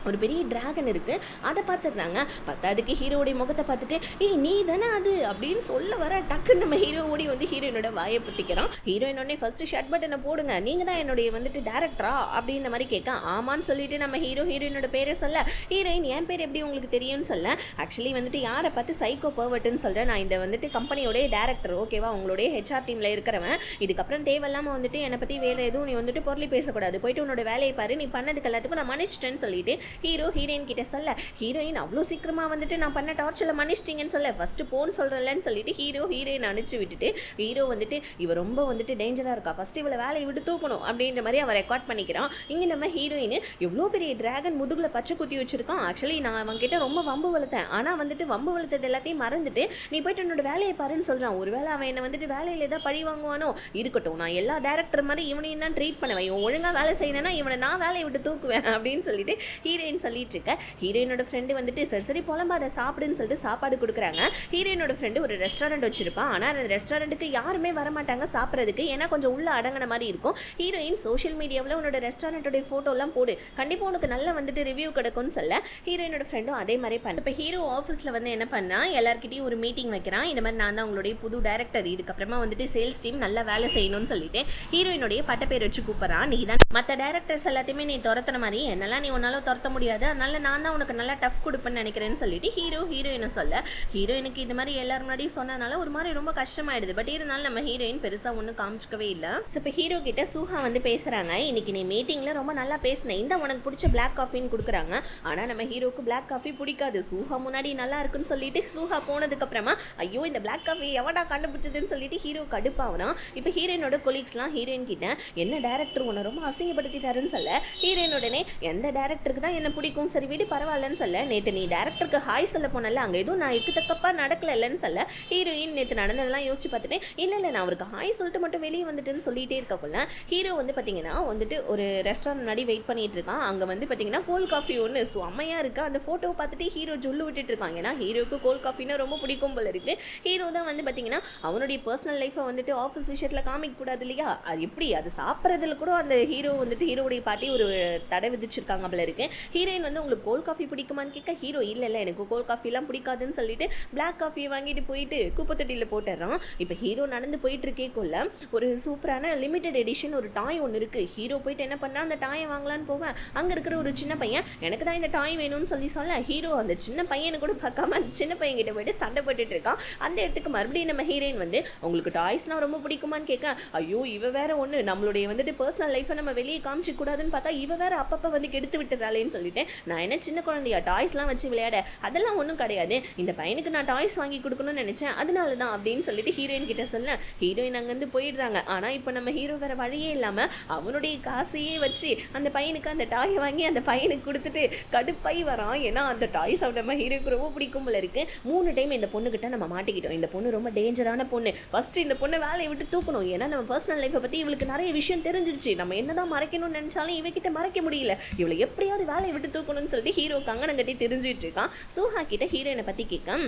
ஒரு பெரிய டிராகன் இருக்குது, அதை பார்த்துடுறாங்க. பத்தாவதுக்கு ஹீரோடைய முகத்தை பார்த்துட்டு நீ தானே அது அப்படின்னு சொல்ல வர, டக்குன்னு நம்ம ஹீரோவோடி வந்து ஹீரோயினோட வாயை பற்றிக்கிறான். ஹீரோயினோடனே ஃபர்ஸ்ட் ஷர்ட் பட்டனை போடுங்க, நீங்கள் தான் என்னுடைய வந்துட்டு டேரக்டரா அப்படின்ற மாதிரி கேட்க, ஆமான்னு சொல்லிட்டு நம்ம ஹீரோயினோட பேரை சொல்ல, ஹீரோயின் என் பேர் எப்படி உங்களுக்கு தெரியும்னு சொல்ல, ஆக்சுவலி வந்துட்டு யாரை பார்த்து சைக்கோ பர்வர்ட்னு சொல்கிறேன், நான் இந்த வந்துட்டு கம்பெனியோடைய டேரக்டர், ஓகேவா, உங்களுடைய ஹெச்ஆர் டீமில் இருக்கிறவன், இதுக்கப்புறம் தேவையில்லாமல் வந்துட்டு என்னை பற்றி வேறு எதுவும் நீ வந்துட்டு பொருளை பேசக்கூடாது, போயிட்டு உன்னோட வேலையை பாரு, நீ பண்ணதுக்கு எல்லாத்துக்கும் நான் மன்னிச்சிட்டேன்னு சொல்லிட்டு ஹீரோயின் கிட்ட சொல்ல, ஹீரோயின் அவ்வளோ சீக்கிரமாக வந்துட்டு நான் பண்ண டார்ச்சரில் மன்னிச்சிட்டிங்கன்னு சொல்ல, ஃபஸ்ட்டு போன்னு சொல்கிறேன்லன்னு சொல்லிட்டு ஹீரோயின் அனுப்பிச்சு விட்டுட்டு, ஹீரோ வந்துட்டு இவ ரொம்ப வந்துட்டு டேஞ்சராக இருக்கா, ஃபஸ்ட்டு இவளை வேலையை விட்டு தூக்கணும் அப்படின்ற மாதிரி அவன் ரெக்கார்ட் பண்ணிக்கிறான். இங்கே நம்ம ஹீரோயின் எவ்வளோ பெரிய டிராகன் முதுகில் பச்சை குத்தி வச்சிருக்கான், ஆக்சுவலி நான் அவன்கிட்ட ரொம்ப வம்பு வளர்த்தேன், ஆனால் வந்துட்டு வம்பு வளர்த்தது எல்லாத்தையும் மறந்துட்டு நீ போயிட்டு என்னோட வேலையை பாருன்னு சொல்கிறான். ஒருவேளை அவன் என்னை வந்துட்டு வேலையில் ஏதாவது பழி வாங்குவானோ, இருக்கட்டும், நான் எல்லா டேரக்டர் மாதிரி இவனையும் தான் ட்ரீட் பண்ணுவேன், இவன் ஒழுங்காக வேலை செய்யணும்னா இவனை நான் வேலையை விட்டு தூக்குவேன் அப்படின்னு சொல்லிட்டு ஹீரோயின் சொல்லிட்டு இருக்க. ஹீரோயினோட ஃப்ரெண்டு வந்துட்டு சரி போலம்பா அதை சாப்பிடுன்னு சொல்லிட்டு சாப்பாடு கொடுக்குறாங்க. ஹீரோயினோட ஃப்ரெண்டு ஒரு ரெஸ்டாரண்ட் வச்சிருப்பான், ஆனால் அந்த ரெஸ்டாரண்ட்டுக்கு யாருமே வரமாட்டாங்க சாப்பிட்றதுக்கு, ஏன்னா கொஞ்சம் உள்ள அடங்கின மாதிரி இருக்கும். ஹீரோயின் சோஷியல் மீடியாவில் உன்னோட ரெஸ்டாரண்ட்டோட ஃபோட்டோலாம் போடு, கண்டிப்பாக உனக்கு நல்ல வந்துட்டு ரிவ்யூ கிடைக்கும்னு சொல்ல, ஹீரோயினோட ஃப்ரெண்டும் அதே மாதிரி பண்ண. இப்போ ஹீரோ ஆஃபீஸில் வந்து என்ன பண்ணா, எல்லாருக்கிட்டையும் ஒரு மீட்டிங் வைக்கிறான். இந்த மாதிரி நான் தான் உங்களுடைய புது டைரக்டர், இதுக்கப்புறமா வந்துட்டு சேல்ஸ் டீம் நல்லா வேலை செய்யணும்னு சொல்லிட்டு ஹீரோயினுடைய பட்ட பேர் வச்சு கூப்பிட்றான். நீ தான் மற்ற டைரக்டர்ஸ் எல்லாத்தையுமே நீ துரத்துன மாதிரி என்னெல்லாம் நீ ஒன்னாலும் துரத்த பார்க்க முடியாது, அதனால நான் தான் உனக்கு நல்லா டஃப் கொடுப்பேன்னு நினைக்கிறேன்னு சொல்லிட்டு ஹீரோயினை சொல்ல, ஹீரோயினுக்கு இந்த மாதிரி எல்லாரும் முன்னாடியும் சொன்னதுனால ஒரு மாதிரி ரொம்ப கஷ்டமாயிடுது. பட் இருந்தாலும் நம்ம ஹீரோயின் பெருசா ஒன்றும் காமிச்சிக்கவே இல்லை. ஸோ இப்போ ஹீரோ கிட்ட சூஹா வந்து பேசுறாங்க, இன்னைக்கு நீ மீட்டிங்ல ரொம்ப நல்லா பேசினேன், இந்த உனக்கு பிடிச்ச பிளாக் காஃபின்னு கொடுக்குறாங்க. ஆனா நம்ம ஹீரோக்கு பிளாக் காஃபி பிடிக்காது. சூஹா முன்னாடி நல்லா இருக்குன்னு சொல்லிட்டு சூஹா போனதுக்கு அப்புறமா ஐயோ இந்த பிளாக் காஃபி எவடா கண்டுபிடிச்சதுன்னு சொல்லிட்டு ஹீரோ கடுப்பாவறான். இப்போ ஹீரோயினோட கொலீக்ஸ்லாம் ஹீரோயின் கிட்ட என்ன டேரக்டர் உன்னை ரொம்ப அசிங்கப்படுத்திட்டாருன்னு சொல்ல, ஹீரோயின் உடனே எந்த டேரக்டருக்கு தான் என்ன பிடிக்கும், சரி வீடு பரவாயில்லன்னு சொல்ல, நேற்று நீ டேரக்டருக்கு ஹாய் சொல்ல போனல அங்கே எதுவும் நான் எக்குத்தக்கப்பா நடக்கலன்னு சொல்ல, ஹீரோயின் நேற்று நடந்ததெல்லாம் யோசிச்சு பார்த்துட்டு இல்லை நான் அவருக்கு ஹாய் சொல்லிட்டு மட்டும் வெளியே வந்துட்டுன்னு சொல்லிட்டே இருக்கக்குள்ள ஹீரோ வந்து பார்த்தீங்கன்னா வந்துட்டு ஒரு ரெஸ்டாரண்ட் முன்னாடி வெயிட் பண்ணிட்டு இருக்கான். அங்கே வந்து பார்த்தீங்கன்னா கோல்ட் காஃபி ஒன்று செம்மையாக இருக்கு. அந்த ஃபோட்டோவை பார்த்துட்டு ஹீரோ ஜொல்லு விட்டுட்டு இருக்காங்க. ஏன்னா ஹீரோக்கு கோல்ட் காஃபினா ரொம்ப பிடிக்கும் போல இருக்கு. ஹீரோ தான் வந்து பார்த்தீங்கன்னா அவனுடைய பர்சனல் லைஃப்பை வந்துட்டு ஆஃபீஸ் விஷயத்தில் காமிக்க கூடாது இல்லையா, அது எப்படி அது சாப்பிட்றதுல கூட அந்த ஹீரோ வந்துட்டு ஹீரோடைய பாட்டி ஒரு தடை விதிச்சிருக்காங்க போல இருக்கு. ஹீரோயின் வந்து உங்களுக்கு கோல்ட் காஃபி பிடிக்குமான்னு கேட்க ஹீரோ இல்லை எனக்கு கோல்ட் காஃபிலாம் பிடிக்காதுன்னு சொல்லிட்டு பிளாக் காஃபியை வாங்கிட்டு போயிட்டு குப்பத்தொட்டியில் போட்டுறான். இப்போ ஹீரோ நடந்து போயிட்டு இருக்கேக்குள்ள ஒரு சூப்பரான லிமிடெட் எடிஷன் ஒரு டாய் ஒன்று இருக்கு. ஹீரோ போயிட்டு என்ன பண்ணா அந்த டாயை வாங்கலான்னு போவேன். அங்கே இருக்கிற ஒரு சின்ன பையன் எனக்கு தான் இந்த டாய் வேணும்னு சொல்ல ஹீரோ அந்த சின்ன பையனை கூட பார்க்காம அந்த சின்ன பையன் கிட்ட போயிட்டு சண்டை போட்டுட்டு இருக்கான். அந்த இடத்துக்கு மறுபடியும் நம்ம ஹீரோயின் வந்து உங்களுக்கு டாய்ஸ்னால் ரொம்ப பிடிக்குமான்னு கேட்க ஐயோ இவ வேற ஒன்று நம்மளுடைய வந்துட்டு பர்சனல் லைஃப்பை நம்ம வெளியே காமிச்சிக்க கூடாதுன்னு பார்த்தா இவ வேற அப்பப்போ வந்து கெடுத்து விட்டுறாளேன்னு சொல்லிட்டேன். நான் என்ன சின்ன குழந்தையா டாய்ஸ்லாம் வச்சு விளையாட, அதெல்லாம் ஒன்றும் கிடையாது, இந்த பையனுக்கு நான் டாய்ஸ் வாங்கி கொடுக்கணும்னு நினைச்சேன் அதனால தான் அப்படின்னு சொல்லிட்டு ஹீரோயின் கிட்ட சொல்ல ஹீரோயின் அங்கேருந்து போயிடுறாங்க. ஆனால் இப்போ நம்ம ஹீரோ வேற வழியே இல்லாமல் அவனுடைய காசையே வச்சு அந்த பையனுக்கு அந்த டாயை வாங்கி அந்த பையனுக்கு கொடுத்துட்டு கடுப்பாய் வரான். ஏன்னா அந்த டாய்ஸ் நம்ம ஹீரோக்கு ரொம்ப பிடிக்கும் போல இருக்கு. 3 டைம் இந்த பொண்ணுகிட்ட நம்ம மாட்டிக்கிட்டோம். இந்த பொண்ணு ரொம்ப டேஞ்சரான பொண்ணு, ஃபர்ஸ்ட் இந்த பொண்ணை வேலையை விட்டு தூக்கணும். ஏன்னா நம்ம பர்சனல் லைஃப்பை பற்றி இவளுக்கு நிறைய விஷயம் தெரிஞ்சிருச்சு, நம்ம என்னதான் மறைக்கணும்னு நினைச்சாலும் இவகிட்ட மறைக்க முடியல, இவளை எப்படியாவது வேலையை விட்டு தூக்கணும்னு சொல்லிட்டு ஹீரோ கங்கணம் கட்டி தெரிஞ்சுட்டு இருக்கான். சூஹா கிட்ட ஹீரோயினை பற்றி கேட்க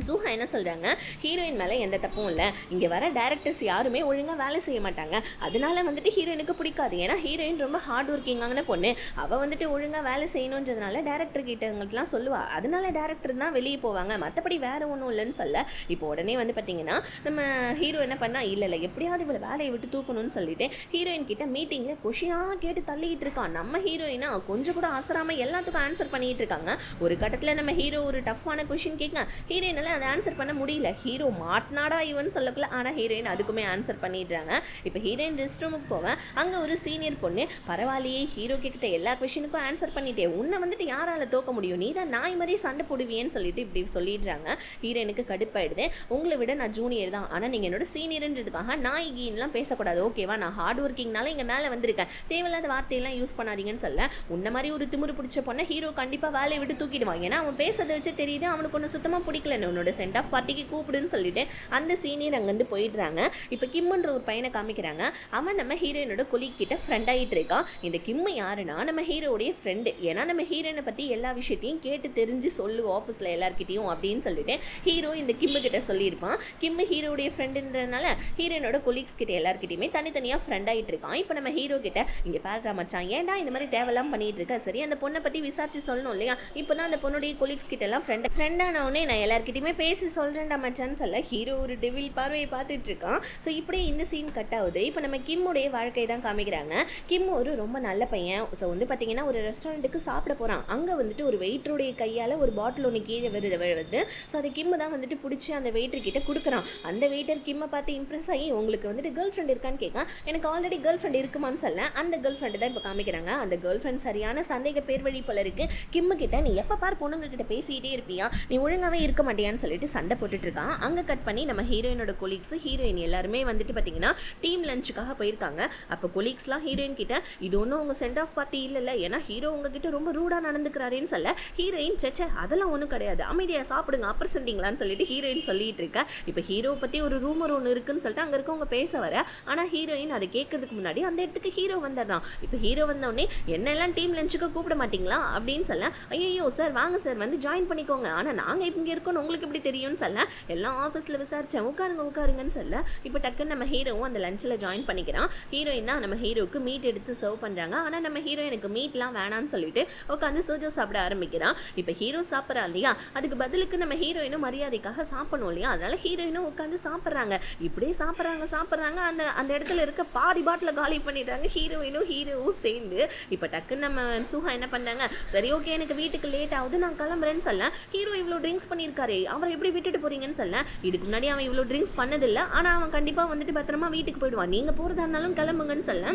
சூஹா என்ன சொல்கிறாங்க, ஹீரோயின் மேலே எந்த தப்பும் இல்லை, இங்கே வர டேரக்டர்ஸ் யாருமே ஒழுங்காக வேலை செய்ய மாட்டாங்க, அதனால வந்துட்டு ஹீரோயினுக்கு பிடிக்காது. ஏன்னா ஹீரோயின் ரொம்ப ஹார்ட் ஒர்க்கிங்கான பொண்ணு, அவள் வந்துட்டு ஒழுங்காக வேலை செய்யணுன்றதுனால டேரக்டர் கிட்டவங்களுக்குலாம் சொல்லுவாள், அதனால டேரக்டர் தான் வெளியே போவாங்க, மற்றபடி வேறு ஒன்றும் இல்லைன்னு சொல்ல இப்போ உடனே வந்து பார்த்தீங்கன்னா நம்ம ஹீரோ என்ன பண்ணால் இல்லை எப்படியாவது இவளை வேலையை விட்டு தூக்கணும்னு சொல்லிட்டு ஹீரோயின் கிட்ட மீட்டிங்கில் கொஷினாக கேட்டு தள்ளிக்கிட்டு இருக்கான். நம்ம ஹீரோயினா கொஞ்சம் கூட அசராமல் எல்லாத்துக்கும் ஆன்சர் பண்ணிகிட்டு இருக்காங்க. ஒரு கட்டத்தில் நம்ம ஹீரோ ஒரு டஃப்பான கொஷின் கேட்க ஹீரோயின் அதை ஆன்சர் பண்ண முடியல. ஹீரோ மாட்டினாடா இவன் சொல்லக்குள்ள, ஆனால் ஹீரோயின் அதுக்குமே ஆன்சர் பண்ணிடுறாங்க. இப்போ ஹீரோயின் ரெஸ்ட் ரூமுக்கு போவேன். அங்கே ஒரு சீனியர் பொண்ணு பரவாயில்லையே ஹீரோ கிட்ட எல்லா கொஷினுக்கும் ஆன்சர் பண்ணிட்டேன், உன்னை வந்துட்டு யாரால தோக்க முடியும், நீ தான் நாய் மாதிரி சண்டை போடுவியேன்னு சொல்லிட்டு இப்படி சொல்லிடுறாங்க. ஹீரோயினுக்கு கடுப்பாயிடுது, உங்களை விட நான் ஜூனியர் தான், ஆனால் நீங்கள் என்னோட சீனியர்ன்றதுக்காக நாய் கீன்லாம் பேசக்கூடாது ஓகேவா, நான் ஹார்ட் ஒர்க்கிங்னால இங்கே மேலே வந்திருக்கேன், தேவையில்லாத வார்த்தையெல்லாம் யூஸ் பண்ணாதீங்கன்னு சொல்ல உன்ன மாதிரி ஒரு திமுரு பிடிச்ச பொண்ணை ஹீரோ கண்டிப்பாக வேலையை விட்டு தூக்கிடுவான். ஏன்னா அவன் பேசுறதை வச்சு தெரியுது அவனுக்கு ஒன்று சுத்தமாக பிடிக்கலன்னு, உன்னோட சென்ட் ஆஃப் பார்ட்டிக்கு கூப்பிடுன்னு சொல்லிட்டு அந்த சீனியர் அங்கேருந்து போயிடுறாங்க. இப்போ கிம்ன்ற ஒரு பையனை காமிக்கிறாங்க. அவன் நம்ம ஹீரோயினோட கொலீக் கிட்ட ஃப்ரெண்ட் ஆகிட்டு இருக்கான். இந்த கிம்மு யாருன்னா நம்ம ஹீரோடைய ஃப்ரெண்டு. ஏன்னா நம்ம ஹீரோயினை பற்றி எல்லா விஷயத்தையும் கேட்டு தெரிஞ்சு சொல்லு ஆஃபீஸில் எல்லாருக்கிட்டையும் அப்படின்னு சொல்லிட்டு ஹீரோ இந்த கிம்மு கிட்ட சொல்லியிருப்பான். கிம்மு ஹீரோடைய ஃப்ரெண்டுன்றதுனால ஹீரோயினோட கொலீக்ஸ் கிட்ட எல்லாருக்கிட்டையுமே தனித்தனியாக ஃப்ரெண்ட் ஆகிட்டு இருக்கான். இப்போ நம்ம ஹீரோ கிட்ட இங்கே பாருடா மச்சான், ஏன்டா இந்த மாதிரி தேவையெல்லாம் பண்ணிட்டு இருக்க, சரி அந்த பொண்ணை பற்றி விசாரிச்சு சொல்லணும் இல்லையா, இப்போ தான் அந்த பொண்ணுடைய கொலீக்ஸ் கிட்ட எல்லாம் ஃப்ரெண்டானவுடனே நான் எல்லாருக்கிட்டையுமே பேசி சொல்கிறேன்டா மச்சான்னு சொல்ல ஹீரோ ஒரு டெவில் பார்வையை பார்த்துட்டு இருக்கான். ஸோ இப்படியே இந்த சீன் கட் ஆகுது. இப்போ நம்ம கிம்முடைய வாழ்க்கை தான் காமிக்கிறாங்க. கிம் ஒரு ரொம்ப நல்ல பையன். ஸோ வந்து பார்த்தீங்கன்னா ஒரு ரெஸ்டாரண்ட்டுக்கு சாப்பிட போகிறான். அங்கே வந்துட்டு ஒரு வெயிட்டருடைய கையால் ஒரு பாட்டில் ஒன்று கீழே வருது. ஸோ அதை கிம்மு தான் வந்துட்டு பிடிச்சி அந்த வெயிட்டர் கிட்ட கொடுக்குறான். அந்த வெயிட்டர் கிம்மை பார்த்து இம்ப்ரெஸ் ஆகி உங்களுக்கு வந்துட்டு கேர்ள் ஃப்ரெண்ட் இருக்கான்னு கேட்கான். எனக்கு ஆல்ரெடி கேர்ள் ஃப்ரெண்ட் இருக்குமான்னு சொல்ல அந்த கேர்ள் ஃப்ரெண்டு தான் இப்போ காமிக்கிறாங்க. அந்த கேர்ள் ஃப்ரெண்ட் சரியான சந்தேக பேர் வழி போல இருக்கு. கிம்மு கிட்ட நீ எப்போ பார் பொண்ணுங்க கிட்ட பேசிகிட்டே இருப்பியா, நீ ஒழுங்காகவே இருக்க மாட்டியான்னு சொல்லிட்டு சண்டை போட்டுட்டு இருக்கான். அங்கே கட் பண்ணி நம்ம ஹீரோயினோட கொலீக்ஸ் ஹீரோயின் எல்லாருமே வந்துட்டு பார்த்தீங்கன்னா டீம் லஞ்சுக்காக போயிருக்காங்க. அப்போ கொலீக்ஸ்லாம் ஹீரோயின் கிட்ட இது ஒன்றும் உங்கள் சென்ட் ஆஃப் பார்ட்டி இல்லை, ஏன்னா ஹீரோ உங்ககிட்ட ரொம்ப ரூடாக நடந்துக்கிறாருன்னு சொல்ல ஹீரோயின் சச்சை அதெல்லாம் ஒன்றும் கிடையாது, அமைதியாக சாப்பிடுங்க அப்புறம் செஞ்சிங்களான்னு சொல்லிட்டு ஹீரோயின் சொல்லிட்டு இருக்கா. இப்போ ஹீரோ பற்றி ஒரு ரூமர் ஒன்று இருக்குன்னு சொல்லிட்டு அங்கே இருக்கவங்க பேச வர, ஆனால் ஹீரோயின் அதை கேட்கறதுக்கு முன்னாடி அந்த இடத்துக்கு ஹீரோ வந்துடுறான். இப்போ ஹீரோ வந்தோடனே என்னெல்லாம் டீம் லஞ்சுக்கு கூப்பிட மாட்டிங்களா அப்படின்னு சொல்ல ஐயோ சார் வாங்க சார் வந்து ஜாயின் பண்ணிக்கோங்க, ஆனால் நாங்கள் இங்கே இருக்கோன்னு உங்களுக்கு உங்களுக்கு எப்படி தெரியும்னு சொல்ல எல்லாம் ஆஃபீஸில் விசாரிச்சேன், உட்காருங்கன்னு சொல்ல இப்போ டக்குன்னு நம்ம ஹீரோவும் அந்த லஞ்சில் ஜாயின் பண்ணிக்கிறான். ஹீரோயின் தான் நம்ம ஹீரோவுக்கு மீட் எடுத்து சர்வ் பண்ணுறாங்க. ஆனால் நம்ம ஹீரோ எனக்கு மீட்லாம் வேணான்னு சொல்லிட்டு உட்காந்து சோஜோ சாப்பிட ஆரம்பிக்கிறான். இப்போ ஹீரோ சாப்பிட்றா இல்லையா, அதுக்கு பதிலுக்கு நம்ம ஹீரோயினும் மரியாதைக்காக சாப்பிடணும் இல்லையா, அதனால ஹீரோயினும் உட்காந்து சாப்பிட்றாங்க. இப்படியே சாப்பிட்றாங்க. அந்த அந்த இடத்துல இருக்க பாதி பாட்டில் காலி பண்ணிடுறாங்க ஹீரோவும் சேர்ந்து. இப்போ டக்குன்னு நம்ம சுஹா என்ன பண்ணாங்க, சரி ஓகே எனக்கு வீட்டுக்கு லேட் ஆகுது நான் கிளம்புறேன்னு சொல்ல, ஹீரோ இவ்வளோ ட்ரிங்க்ஸ் பண்ணியிருக்காரு அவரை எப்படி விட்டுட்டு போறீங்கன்னு சொல்ல, இதுக்கு முன்னாடி அவன் இவ்வளோ ட்ரிங்க்ஸ் பண்ணதில்லை, ஆனால் அவன் கண்டிப்பாக வந்துட்டு பத்திரமா வீட்டுக்கு போயிடுவான், நீங்கள் போகிறதா இருந்தாலும் கிளம்புங்கன்னு சொல்ல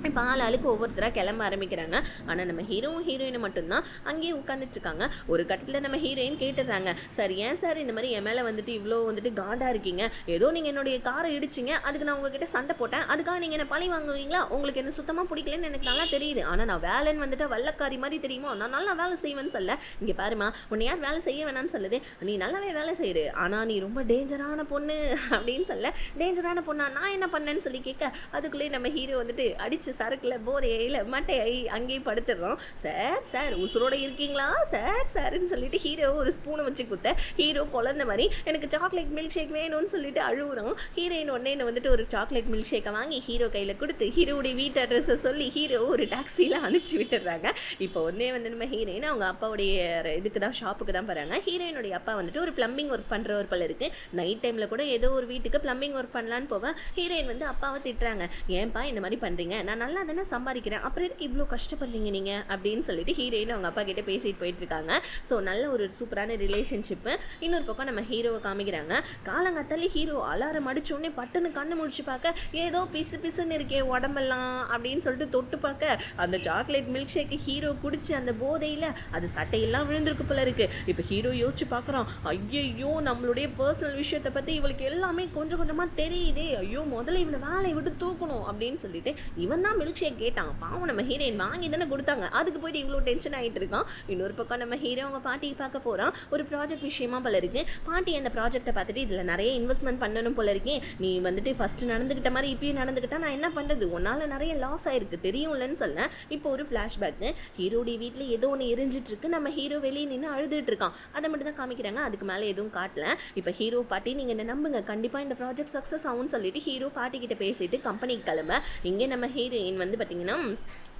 இப்போ ஆளுக்கு ஒவ்வொருத்தராக கிளம்ப ஆரம்பிக்கிறாங்க. ஆனால் நம்ம ஹீரோயினை மட்டும்தான் அங்கேயே உட்காந்துட்டு இருக்காங்க. ஒரு கட்டத்தில் நம்ம ஹீரோயின் கேட்டுடுறாங்க, சார் ஏன் சார் இந்த மாதிரி என் மேலே வந்துட்டு இவ்வளோ வந்துட்டு காண்டாக இருக்கீங்க, ஏதோ நீங்கள் என்னுடைய காரை இடிச்சிங்க, அதுக்கு நான் உங்ககிட்ட சண்டை போட்டேன், அதுக்காக நீங்கள் என்ன பழி வாங்குவீங்களா, உங்களுக்கு என்ன சுத்தமாக பிடிக்கலன்னு எனக்கு நல்லா தெரியுது, ஆனால் நான் வேலைன்னு வந்துட்டு வல்லக்காரி மாதிரி தெரியுமோ, நான் நல்லா வேலை செய்வேன்னு சொல்ல, இங்கே பாருமா உன்னை யார் வேலை செய்ய வேணான்னு சொல்லுது, நீ நல்லாவே வேலை செய்யுது, ஆனால் நீ ரொம்ப டேஞ்சரான பொண்ணு அப்படின்னு சொல்ல, டேஞ்சரான பொண்ணா நான் என்ன பண்ணேன்னு சொல்லி கேட்க, அதுக்குள்ளேயே நம்ம ஹீரோ வந்துட்டு அடிச்சு சரக்குல போதையில மட்டையை அங்கேயே படுத்துடுறோம். சார் உசுரோட இருக்கீங்களா சார்ன்னு சொல்லிட்டு ஹீரோ ஒரு ஸ்பூனை வச்சு குத்த, ஹீரோ குழந்த மாதிரி எனக்கு சாக்லேட் மில்க் ஷேக் வேணும்னு சொல்லிட்டு அழுகுறோம். ஹீரோயின் உடனே வந்துட்டு ஒரு சாக்லேட் மில்க் ஷேக்கை வாங்கி ஹீரோ கையில் கொடுத்து ஹீரோடைய வீட்டு அட்ரஸை சொல்லி ஹீரோ ஒரு டாக்ஸியில் அனுப்பிச்சி விட்டுடுறாங்க. இப்போ உடனே வந்து நம்ம ஹீரோயின் அவங்க அப்பாவுடைய இதுக்கு தான் ஷாப்புக்கு தான் போகிறாங்க. ஹீரோயினுடைய அப்பா வந்துட்டு ஒரு பிளம்பிங் ஒர்க் பண்ணுற ஒரு பல இருக்குது. நைட் டைமில் கூட ஏதோ ஒரு வீட்டுக்கு பிளம்பிங் ஒர்க் பண்ணலான்னு போவேன். ஹீரோயின் வந்து அப்பாவை திட்டுறாங்க, ஏன்பா இந்த மாதிரி பண்ணுறீங்க, நான் நல்லா தானே சம்பாதிக்கிறேன், அப்புறம் எதுக்கு இவ்வளோ கஷ்டப்படுறீங்க நீங்கள் அப்படின்னு சொல்லிட்டு ஹீரோயின் அவங்க அப்பா கிட்டே பேசிட்டு போயிட்டு இருக்காங்க. ஸோ நல்ல ஒரு சூப்பரான ரிலேஷன்ஷிப்பு. இன்னொரு பக்கம் நம்ம ஹீரோவை காமிக்கிறாங்க. காலங்காத்தாலே ஹீரோ அலாரம் அடிச்சோடனே பட்டுன்னு கண்ணு முடிச்சு பார்க்க ஏதோ பிசுன்னு இருக்கே உடம்பெல்லாம் அப்படின்னு சொல்லிட்டு தொட்டு பார்க்க அந்த சாக்லேட் மில்க் ஷேக்கு ஹீரோ குடிச்சு அந்த போதையில் அது சட்டையெல்லாம் விழுந்திருக்கு போல இருக்கு. இப்போ ஹீரோ யோசிச்சு பார்க்குறோம், ஐயோ நம்மளுடைய பர்சனல் விஷயத்தை பற்றி இவளுக்கு எல்லாமே கொஞ்சம் கொஞ்சமாக தெரியுதே, ஐயோ முதல்ல இவனை வேலையை விட்டு தூக்கணும் அப்படின்னு சொல்லிட்டு இவன் தான் மில்க் ஷேக் கேட்டான். பாவம் நம்ம ஹீரோயின் வாங்கி தானே கொடுத்தாங்க, அதுக்கு போயிட்டு இவ்வளோ டென்ஷன் ஆகிட்டு இருக்கான். இன்னொரு பக்கம் நம்ம ஹீரோ அவங்க பாட்டியை பார்க்க போகிறான். ஒரு ப்ராஜெக்ட் விஷயமா போல இருக்கு. பாட்டி அந்த ப்ராஜெக்டை பார்த்துட்டு இதில் நிறைய இன்வெஸ்ட்மெண்ட் பண்ணணும் போல இருக்கேன், நீ வந்துட்டு ஃபர்ஸ்ட் நடந்துக்கிட்ட மாதிரி இப்பயும் நடந்துக்கிட்டா நான் என்ன பண்ணுறது, உன்னால் நிறைய லாஸ் ஆயிருக்கு தெரியும்லன்னு சொல்ல. இப்போ ஒரு ஃப்ளாஷ்பேக்கு, ஹீரோடைய வீட்டில் ஏதோ ஒன்று எரிஞ்சிட்டு இருக்கு. நம்ம ஹீரோ வெளியே நின்று அழுதுட்டு இருக்கான். அதை மட்டும் தான் காமிக்கிறாங்க, அதுக்கு மேலே எதுவும் காட்டல. இப்போ ஹீரோ பாட்டி நீங்கள் என்ன நம்புங்க, கண்டிப்பாக இந்த ப்ராஜெக்ட் சக்ஸஸ் ஆகும்னு சொல்லிட்டு ஹீரோ பாட்டி கிட்ட பேசிட்டு கம்பெனிக்கு கிளம்ப. இங்கே நம்ம ஹீரோயின் வந்து பார்த்தீங்கன்னா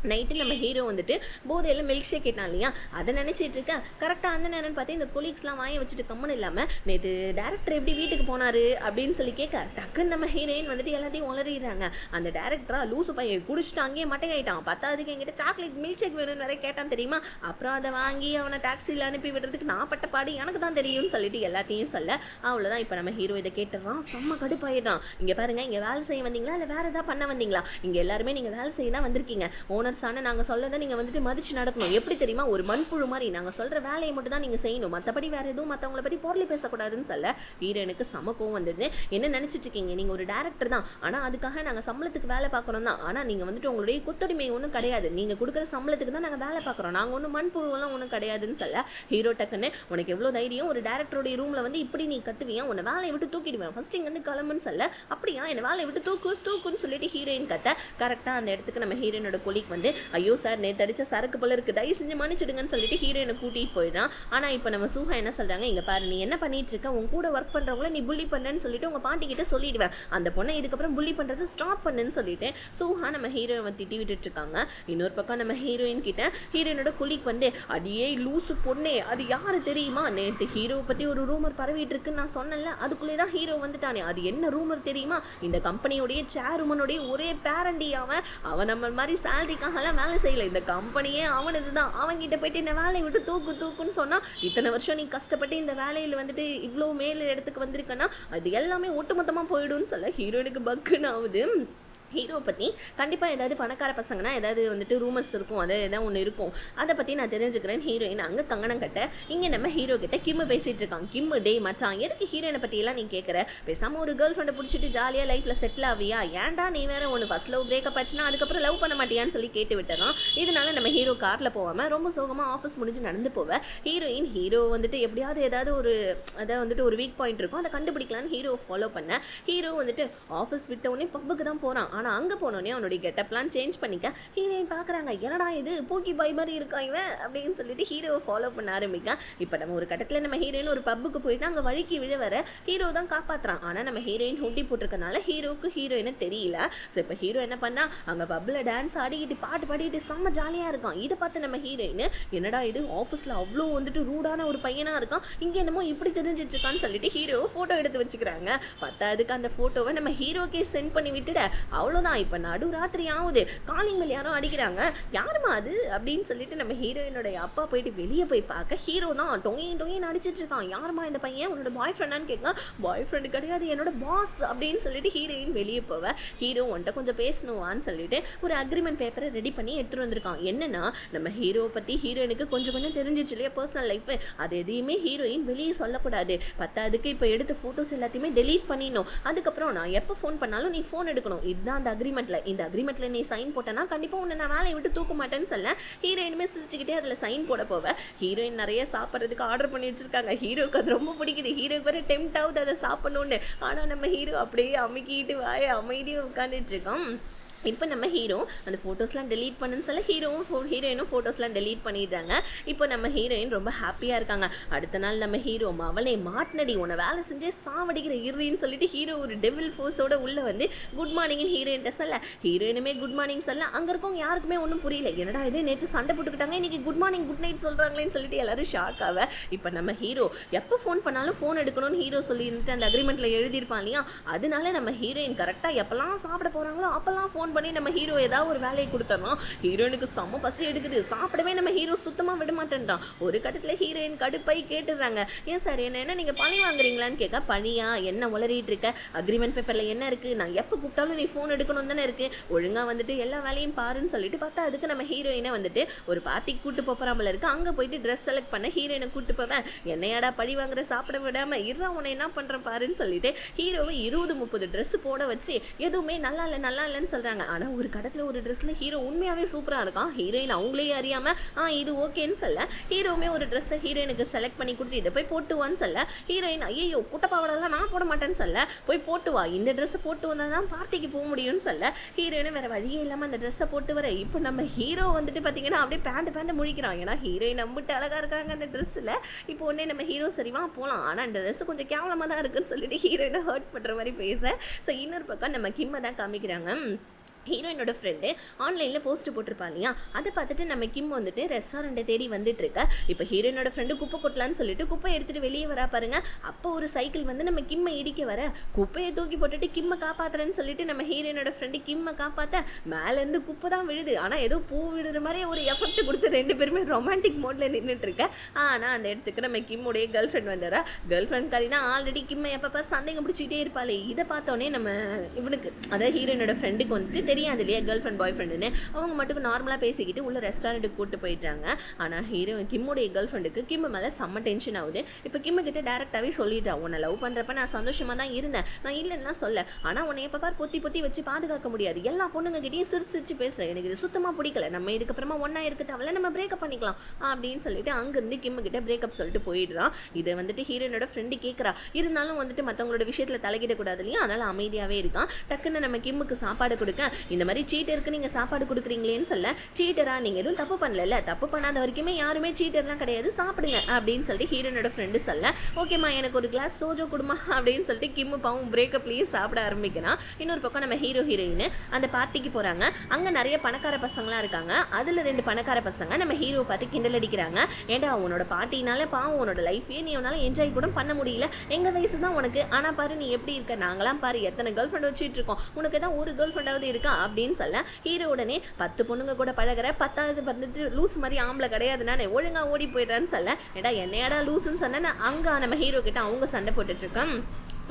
நைட்டு நம்ம ஹீரோ வந்துட்டு போதையில் மில்க் ஷேக் கேட்டான் இல்லையா, அதை நினச்சிட்டு இருக்கேன். கரெக்டாக அந்த நேரம்னு பார்த்து இந்த கொலீக்ஸ்லாம் வாங்கி வச்சுட்டு கம்மன் இல்லாமல் நேற்று டேரக்டர் எப்படி வீட்டுக்கு போனார் அப்படின்னு சொல்லி கேட்க, டக்குன்னு நம்ம ஹீரோயின் வந்துட்டு எல்லாத்தையும் உளறிடுறாங்க. அந்த டேரக்டரா லூசு பையன் குடிச்சிட்டு அங்கேயே மட்டை ஆகிட்டான். பத்தாவதுக்கு என்கிட்ட சாக்லேட் மில்க் ஷேக் வேணும்னு நிறைய கேட்டான் தெரியுமா, அப்புறம் அதை வாங்கி அவனை டாக்ஸியில் அனுப்பி விடுறதுக்கு நான் பட்ட பாடு எனக்கு தான் தெரியும்னு சொல்லிட்டு எல்லாத்தையும் சொல்ல, அவ்வளோதான். இப்போ நம்ம ஹீரோ இதை கேட்டுறான், செம்ம கடுப்பாயிடுறான். இங்கே பாருங்கள், இங்கே வேலை செய்ய வந்தீங்களா இல்லை வேறு எதாவது பண்ண வந்தீங்களா, இங்கே எல்லாருமே நீங்கள் வேலை செய்ய தான் வந்திருக்கீங்க, ஓனர்ஸான நாங்கள் சொல்லதை நீங்கள் வந்துட்டு மதிச்சு நடக்கணும். எப்படி தெரியுமா, ஒரு மண்புழு மாதிரி நாங்கள் சொல்கிற வேலையை மட்டும் தான் நீங்கள் செய்யணும், மற்றபடி வேறு எதுவும் மற்றவங்களை பற்றி பொருளை பேசக்கூடாதுன்னு சொல்ல ஹீரோனுக்கு செம கோவம் வந்துடுது. என்ன நினச்சிட்டு இருக்கீங்க, நீங்கள் ஒரு டேரக்டர் தான், ஆனால் அதுக்காக நாங்கள் சம்பளத்துக்கு வேலை பார்க்குறோம் தான், ஆனால் நீங்கள் வந்துட்டு உங்களுடைய கொத்தடிமை ஒன்றும் கிடையாது, நீங்கள் கொடுக்குற சம்பளத்துக்கு தான் நாங்கள் வேலை பார்க்குறோம், நாங்கள் ஒன்றும் மண்புழுவெல்லாம் ஒன்றும் கிடையாதுன்னு சொல்ல ஹீரோ டக்குன்னு, உனக்கு எவ்வளோ தைரியம், ஒரு டேரக்டருடைய ரூமில் வந்து இப்படி நீ கத்துவியா, உன்னை வேலையை விட்டு தூக்கிடுவேன், ஃபர்ஸ்ட் இங்கே வந்து கிளம்புன்னு சொல்ல, அப்படியா என்னை வேலையை விட்டு தூக்குன்னு சொல்லிட்டு ஹீரோயின் கத்த. கரெக்டாக அந்த இடத்துக்கு நம்ம ஹீரோயினோட கொலீக் வந்து, ஐயோ சார் நேற்று அடிச்ச சரக்கு போல இருக்கு, தயவு செஞ்சு மன்னிச்சிடுங்கன்னு சொல்லிட்டு ஹீரோயினை கூட்டிகிட்டு போயிடான். ஆனால் இப்போ நம்ம சுஹா என்ன சொல்கிறாங்க, இங்கே பாரு நீ என்ன பண்ணிட்டு இருக்க, உன் கூட ஒர்க் பண்ணுறவங்கள நீ புள்ளி பண்ணுன்னு சொல்லிட்டு உங்கள் பாட்டி கிட்ட சொல்லிடுவேன், அந்த பொண்ணை இதுக்கப்புறம் புள்ளி பண்ணுறது ஸ்டாப் பண்ணுன்னு சொல்லிட்டு சுஹா நம்ம ஹீரோவை திட்டி விட்டுட்டு இருக்காங்க. இன்னொரு பக்கம் நம்ம ஹீரோயின் கிட்ட ஹீரோயினோட கொலீக் வந்து, அடியே லூசு பொண்ணே அது யாரு தெரியுமா, நேற்று ஹீரோவை பற்றி ஒரு ரூமர் பரவிட்டு இருக்குன்னு நான் சொன்னேன்ல, அதுக்குள்ளே தான் ஹீரோ வந்துட்டானே, அது என்ன ரூமர் தெரியுமா, இந்த கம்பெனியோடைய சேர்மனுடைய ஒரே பேரண்டி அவன் நம்ம மாதிரி சேலரிக்காகலாம் வேலை செய்யலை, இந்த கம்பெனியே அவனது தான், அவங்கிட்ட போயிட்டு இந்த வேலையை விட்டு தூக்குன்னு சொன்னால், இத்தனை வருஷம் நீ கஷ்டப்பட்டு இந்த வேலையில் வந்துட்டு இவ்வளோ மேல் இடத்துக்கு வந்திருக்கன்னா அது எல்லாமே ஒட்டுமொத்தமாக போயிடும்னு சொல்ல ஹீரோனுக்கு பக்குன்னு ஆகுது. ஹீரோ பற்றி கண்டிப்பாக ஏதாவது பணக்கார பசங்கன்னா ஏதாவது வந்துட்டு ரூமர்ஸ் இருக்கும், அதை ஏதாவது ஒன்று இருக்கும், அதை பற்றி நான் தெரிஞ்சுக்கிறேன். ஹீரோயின் அங்கே கங்கணம் கட்ட, இங்கே நம்ம ஹீரோ கிட்ட கிம்மு பேசிகிட்டு இருக்காங்க. கிம்மு, டே மச்சான் எதுக்கு ஹீரோயினை பற்றியெல்லாம் நீ கேட்குற, பேசாமல் ஒரு கேர்ள் ஃப்ரெண்டை பிடிச்சிட்டு ஜாலியாக லைஃப்பில் செட்டில் ஆவியா, ஏன்டா நீ வேறு ஒன்று ஃபஸ்ட் லவ் பிரேக்கப் ஆச்சுன்னா அதுக்கப்புறம் லவ் பண்ண மாட்டியான்னு சொல்லி கேட்டு விட்டுறான். இதனால நம்ம ஹீரோ காரில் போகாமல் ரொம்ப சோகமாக ஆஃபீஸ் முடிஞ்சு நடந்து போவேன். ஹீரோ வந்துட்டு எப்படியாவது ஏதாவது ஒரு அதை வந்துட்டு ஒரு வீக் பாயிண்ட் இருக்கும், அதை கண்டுபிடிக்கலான்னு ஹீரோ ஃபாலோ பண்ண. ஹீரோ வந்துட்டு ஆஃபீஸ் விட்ட உடனே பப்புக்கு தான் போகிறான். ஆனால் அங்கே போனோடனே அவனுடைய கெட்டப்லாம் சேஞ்ச் பண்ணிக்க ஹீரோயின் பார்க்குறாங்க, என்னடா இது பூக்கி பாய் மாதிரி இருக்கா இவன் அப்படின்னு சொல்லிட்டு ஹீரோவை ஃபாலோ பண்ண ஆரம்பிக்க. இப்போ நம்ம ஒரு கட்டத்தில் நம்ம ஹீரோயின் ஒரு பப்புக்கு போயிட்டு அங்கே வழுக்கி விழ வர ஹீரோ தான் காப்பாற்றுறான். ஆனால் நம்ம ஹீரோயின் ஹூட்டி போட்டிருக்கனால ஹீரோவுக்கு ஹீரோயினை தெரியல. ஸோ இப்போ ஹீரோ என்ன பண்ணா, அங்கே பப்பில் டான்ஸ் ஆடிக்கிட்டு பாட்டு பாடிக்கிட்டு செம்ம ஜாலியாக இருக்கான். இதை பார்த்து நம்ம ஹீரோயின், என்னடா இது ஆஃபீஸில் அவ்வளோ வந்துட்டு ரூடான ஒரு பையனாக இருக்கான், இங்கே என்னமோ இப்படி தெரிஞ்சிட்டு இருக்கான்னு சொல்லிட்டு ஹீரோவை ஃபோட்டோ எடுத்து வச்சுக்கிறாங்க. பத்தாவதுக்கு அந்த ஃபோட்டோவை நம்ம ஹீரோக்கே சென்ட் பண்ணி விட்டுட. அவ்வளோதான், இப்போ நடு ராத்திரி ஆகுது, காலிங் மேல் யாரும் அடிக்கிறாங்க, யாருமா அது அப்படின்னு சொல்லிட்டு நம்ம ஹீரோயினுடைய அப்பா போயிட்டு வெளியே போய் பார்க்க ஹீரோ தான் டொங்கின்னு அடிச்சிட்டு இருக்கான். யாருமா இந்த பையன், உன்னோட பாய் ஃப்ரெண்டான்னு கேட்க, பாய் ஃப்ரெண்டு கிடையாது என்னோட பாஸ் அப்படின்னு சொல்லிட்டு ஹீரோயின் வெளியே போவ. ஹீரோ வந்துட்டு கொஞ்சம் பேசணுவான்னு சொல்லிட்டு ஒரு அக்ரிமெண்ட் பேப்பரை ரெடி பண்ணி எடுத்துட்டு வந்திருக்கான். என்னன்னா, நம்ம ஹீரோவை பற்றி ஹீரோயினுக்கு கொஞ்சம் கொஞ்சம் தெரிஞ்சிச்சு இல்லையா பர்சனல் லைஃப், அது எதையுமே ஹீரோயின் வெளியே சொல்லக்கூடாது. பத்தாவதுக்கு இப்போ எடுத்த ஃபோட்டோஸ் எல்லாத்தையுமே டெலீட் பண்ணிடணும். அதுக்கப்புறம் நான் எப்போ ஃபோன் பண்ணாலும் நீ ஃபோன் எடுக்கணும். இதுதான் அந்த அக்ரிமெண்ட்டில். இந்த அக்ரிமெண்ட்டில் நீ சைன் போட்டேன்னா கண்டிப்பாக உன்னை நான் வேலையை விட்டு தூக்க மாட்டேன்னு சொல்ல ஹீரோயினுமே சிரிச்சுக்கிட்டே அதில் சைன் போட போவேன். ஹீரோயின் நிறைய சாப்பிட்றதுக்கு ஆர்டர் பண்ணி வச்சிருக்காங்க. ஹீரோக்கு அது ரொம்ப பிடிக்குது. ஹீரோக்கு வேறு டெம்ட் ஆகுது அதை சாப்பிடணும்னு. ஆனால் நம்ம ஹீரோ அப்படியே அமுக்கிட்டு வாய அமைதியாக உட்காந்துட்டு இருக்கோம். இப்போ நம்ம ஹீரோ அந்த ஃபோட்டோஸ்லாம் டெலீட் பண்ணுன்னு சொல்ல ஹீரோயினும் ஃபோட்டோஸ்லாம் டெலீட் பண்ணிடுறாங்க. இப்போ நம்ம ஹீரோயின் ரொம்ப ஹாப்பியாக இருக்காங்க. அடுத்த நாள் நம்ம ஹீரோ, அவளை மாட்டினடி உன்னை வேலை செஞ்சே சாவடிக்கிற இறுதின்னு சொல்லிட்டு ஹீரோ ஒரு டெவில் ஃபோர்ஸோட உள்ளே வந்து குட் மார்னிங்னு ஹீரோயின்ட்ட சொல்ல ஹீரோயினுமே குட் மார்னிங் சொல்ல அங்கே இருக்கவங்க யாருக்குமே ஒன்றும் புரியல. என்னடா இது நேற்று சண்டை போட்டுக்கிட்டாங்க, இன்றைக்கி குட் மார்னிங் குட் நைட் சொல்கிறாங்களேன்னு சொல்லிட்டு எல்லாரும் ஷாக் ஆக. இப்போ நம்ம ஹீரோ எப்போ ஃபோன் பண்ணாலும் ஃபோன் எடுக்கணும்னு ஹீரோ சொல்லிட்டு அந்த அக்ரிமெண்ட்டில் எழுதியிருப்பான் இல்லையா, அதனால நம்ம ஹீரோயின் கரெக்டாக எப்போல்லாம் சாப்பிட போகிறாங்களோ அப்போல்லாம் ஃபோன் பண்ணி நம்ம ஹீரோ ஏதாவது ஒரு வேலையை கொடுத்தோம்னா ஹீரோயினுக்கு செம்ம பசி எடுக்குது, சாப்பிடவே நம்ம ஹீரோ சுத்தமாக விட மாட்டேன்றான். ஒரு கட்டத்தில் ஹீரோயின் கடுப்பை கேட்டுடுறாங்க, ஏன் சார் என்ன நீங்கள் பணி வாங்குறீங்களான்னு கேட்க, பணியா என்ன உளறிட்டு இருக்க, அக்ரிமெண்ட் பேப்பரில் என்ன இருக்குது, நான் எப்போ கூப்பிட்டாலும் நீ ஃபோன் எடுக்கணும் தானே இருக்குது, ஒழுங்காக வந்துட்டு எல்லா வேலையும் பாருன்னு சொல்லிட்டு பார்த்தா அதுக்கு நம்ம ஹீரோயினை வந்துட்டு ஒரு பார்ட்டிக்கு கூட்டு போகிறாமல் இருக்குது. அங்கே போயிட்டு ட்ரெஸ் செலக்ட் பண்ண ஹீரோயினை கூட்டு போவேன், என்னையாடா பழி வாங்குற சாப்பிட விடாமல் இருறா உன்னை என்ன பண்ணுறேன் பாருன்னு சொல்லிட்டு ஹீரோவை 20-30 ட்ரெஸ் போட வச்சு எதுவுமே நல்லா இல்லைன்னு சொல்கிறாங்க. ஆனால் ஒரு கடத்தில் ஒரு ட்ரெஸ்ஸில் ஹீரோ உண்மையாகவே சூப்பராக இருக்கான். ஹீரோயின் அவங்களே அறியாமல் இது ஓகேன்னு சொல்ல ஹீரோவுமே ஒரு ட்ரெஸ்ஸை ஹீரோயினுக்கு செலக்ட் பண்ணி கொடுத்து இதை போய் போட்டுவான்னு சொல்ல ஹீரோயின், ஐயோ குட்டப்பாவடெல்லாம் நான் போட மாட்டேன்னு சொல்ல, போய் போட்டு வா, இந்த ட்ரெஸ்ஸை போட்டு வந்தால் தான் பார்ட்டிக்கு போக முடியும்னு சொல்ல ஹீரோயினை வேறு வழியே இல்லாமல் அந்த ட்ரெஸ்ஸை போட்டு வர. இப்போ நம்ம ஹீரோ வந்துட்டு பார்த்தீங்கன்னா அப்படியே பேண்ட் முழிக்கிறான். ஏன்னா ஹீரோயின் நம்பிட்டு அழகாக இருக்காங்க அந்த ட்ரெஸ்ஸில். இப்போ உடனே நம்ம ஹீரோ சரிவா போகலாம், ஆனால் இந்த ட்ரெஸ்ஸு கொஞ்சம் கேவலமாக தான் இருக்குன்னு சொல்லிட்டு ஹீரோயினை ஹர்ட் பண்ணுற மாதிரி பேச. ஸோ இன்னொரு பக்கம் நம்ம கிம்மை தான் காமிக்கிறாங்க. ஹீரோயினோட ஃப்ரெண்டு ஆன்லைனில் போஸ்ட் போட்டிருப்பா இல்லையா, அதை பார்த்துட்டு நம்ம கிம் வந்துட்டு ரெஸ்டாரண்ட்டை தேடி வந்துட்டு இருக்க. இப்போ ஹீரோயினோட ஃப்ரெண்டு குப்பை கொட்டலான்னு சொல்லிட்டு குப்பை எடுத்துகிட்டு வெளியே வரா பாருங்க. அப்போ ஒரு சைக்கிள் வந்து நம்ம கிம்மை இடிக்க வர, குப்பையை தூக்கி போட்டுட்டு கிம்மை காப்பாற்றுறேன்னு சொல்லிட்டு நம்ம ஹீரோயினோட ஃப்ரெண்டு கிம்மை காப்பாற்ற மேலேருந்து குப்பை தான் விழுது. ஆனால் ஏதோ பூ விடுற மாதிரி ஒரு எஃபெக்ட் கொடுத்து ரெண்டு பேருமே ரொமான்டிக் மோடில் நின்றுட்டு இருக்க. ஆனால் அந்த இடத்துக்கு நம்ம கிம்முடைய கேர்ள் ஃப்ரெண்ட் வந்துடுறா. கேர்ள் ஃப்ரெண்ட் காரினா ஆல்ரெடி கிம்மை எப்போ சந்தேகம் பிடிச்சிக்கிட்டே இருப்பாளே. இதை பார்த்தோன்னே நம்ம இவனுக்கு அதாவது ஹீரோயினோட ஃப்ரெண்டுக்கு வந்துட்டு தெரியாது இல்லையா கேர்ள் ஃப்ரெண்ட் பாய் ஃப்ரெண்டுன்னு, அவங்க மட்டும் நார்மலாக பேசிக்கிட்டு உள்ள ரெஸ்டாரண்ட்டுக்கு கூப்பிட்டு போயிட்டாங்க. ஆனால் கிம்முடைய கேர்ள் ஃப்ரெண்டுக்கு கிம் மேலே செம்ம டென்ஷன் ஆகுது. இப்போ கிம்மு கிட்ட டேரெக்டாகவே சொல்லிட்டா, உன்னை லவ் பண்ணுறப்ப நான் சந்தோஷமாக தான் இருந்தேன், நான் இல்லைன்னா சொல்ல, ஆனால் உன்னை எப்போ பார் பொத்தி வச்சு பாதுகாக்க முடியாது, எல்லா பொண்ணுங்க கிட்டேயும் சிரிச்சு பேசுகிறேன், எனக்கு இது சுத்தமாக பிடிக்கல, நம்ம இதுக்கப்புறமா ஒன்றா இருக்க தேவையில்ல, நம்ம பிரேக்கப் பண்ணிக்கலாம் அப்படின்னு சொல்லிட்டு அங்கேருந்து கிம்மு கிட்ட பிரேக்கப் சொல்லிட்டு போயிடுறான். இதை வந்துட்டு ஹீரோயினோட ஃப்ரெண்டு கேட்குறா. இருந்தாலும் வந்துட்டு மற்றவங்களோட விஷயத்தில் தலையிடக்கூடாது இல்லையா, அதனால் அமைதியாகவே இருக்கான். டக்குன்னு நம்ம கிம்முக்கு சாப்பாடு கொடுக்க, இந்த மாதிரி சீட்டருக்கு நீங்கள் சாப்பாடு கொடுக்குறீங்களேன்னு சொல்ல, சீட்டரா நீங்கள் எதுவும் தப்பு பண்ணல, தப்பு பண்ணாத வரைக்குமே யாருமே சீட்டர்லாம் கிடையாது, சாப்பிடுங்க அப்படின்னு சொல்லிட்டு ஹீரோனோட ஃப்ரெண்டு சொல்ல, ஓகேம்மா எனக்கு ஒரு கிளாஸ் சோஜோ கொடுமா அப்படின்னு சொல்லிட்டு கிம்மு பாவம் பிரேக்கப்லேயும் சாப்பிட ஆரம்பிக்கிறான். இன்னொரு பக்கம் நம்ம ஹீரோயின் அந்த பார்ட்டிக்கு போகிறாங்க. அங்கே நிறைய பணக்கார பசங்களாம் இருக்காங்க. அதில் 2 பணக்கார பசங்க நம்ம ஹீரோ பார்த்து கிண்டல் அடிக்கிறாங்க. ஏண்டா உன்னோட பார்ட்டினால பாவம் உன்னோட லைஃபே நீ உன்னால் என்ஜாய் கூட பண்ண முடியல, எங்கள் வயசு தான் உனக்கு, ஆனால் பாரு நீ எப்படி இருக்க, நாங்களாம் பாரு எத்தனை கேர்ள் ஃப்ரெண்ட் வச்சுட்டு இருக்கோம், உனக்கு தான் ஒரு கேர்ள் ஃப்ரெண்டாவது இருக்கா அப்படின்னு சொல்ல ஹீரோ உடனே 10 பொண்ணுங்க கூட பழகிற 10வது வந்துட்டு லூஸ் மாதிரி ஆம்பளை கிடையாது, நான் ஒழுங்கா ஓடி போயிடுறேன்னு சொல்ல, ஏடா என்னையாடா லூசுன்னு சொன்னேன். அங்கே நம்ம ஹீரோ கிட்ட அவங்க சண்டை போட்டுட்டு இருக்கோம்.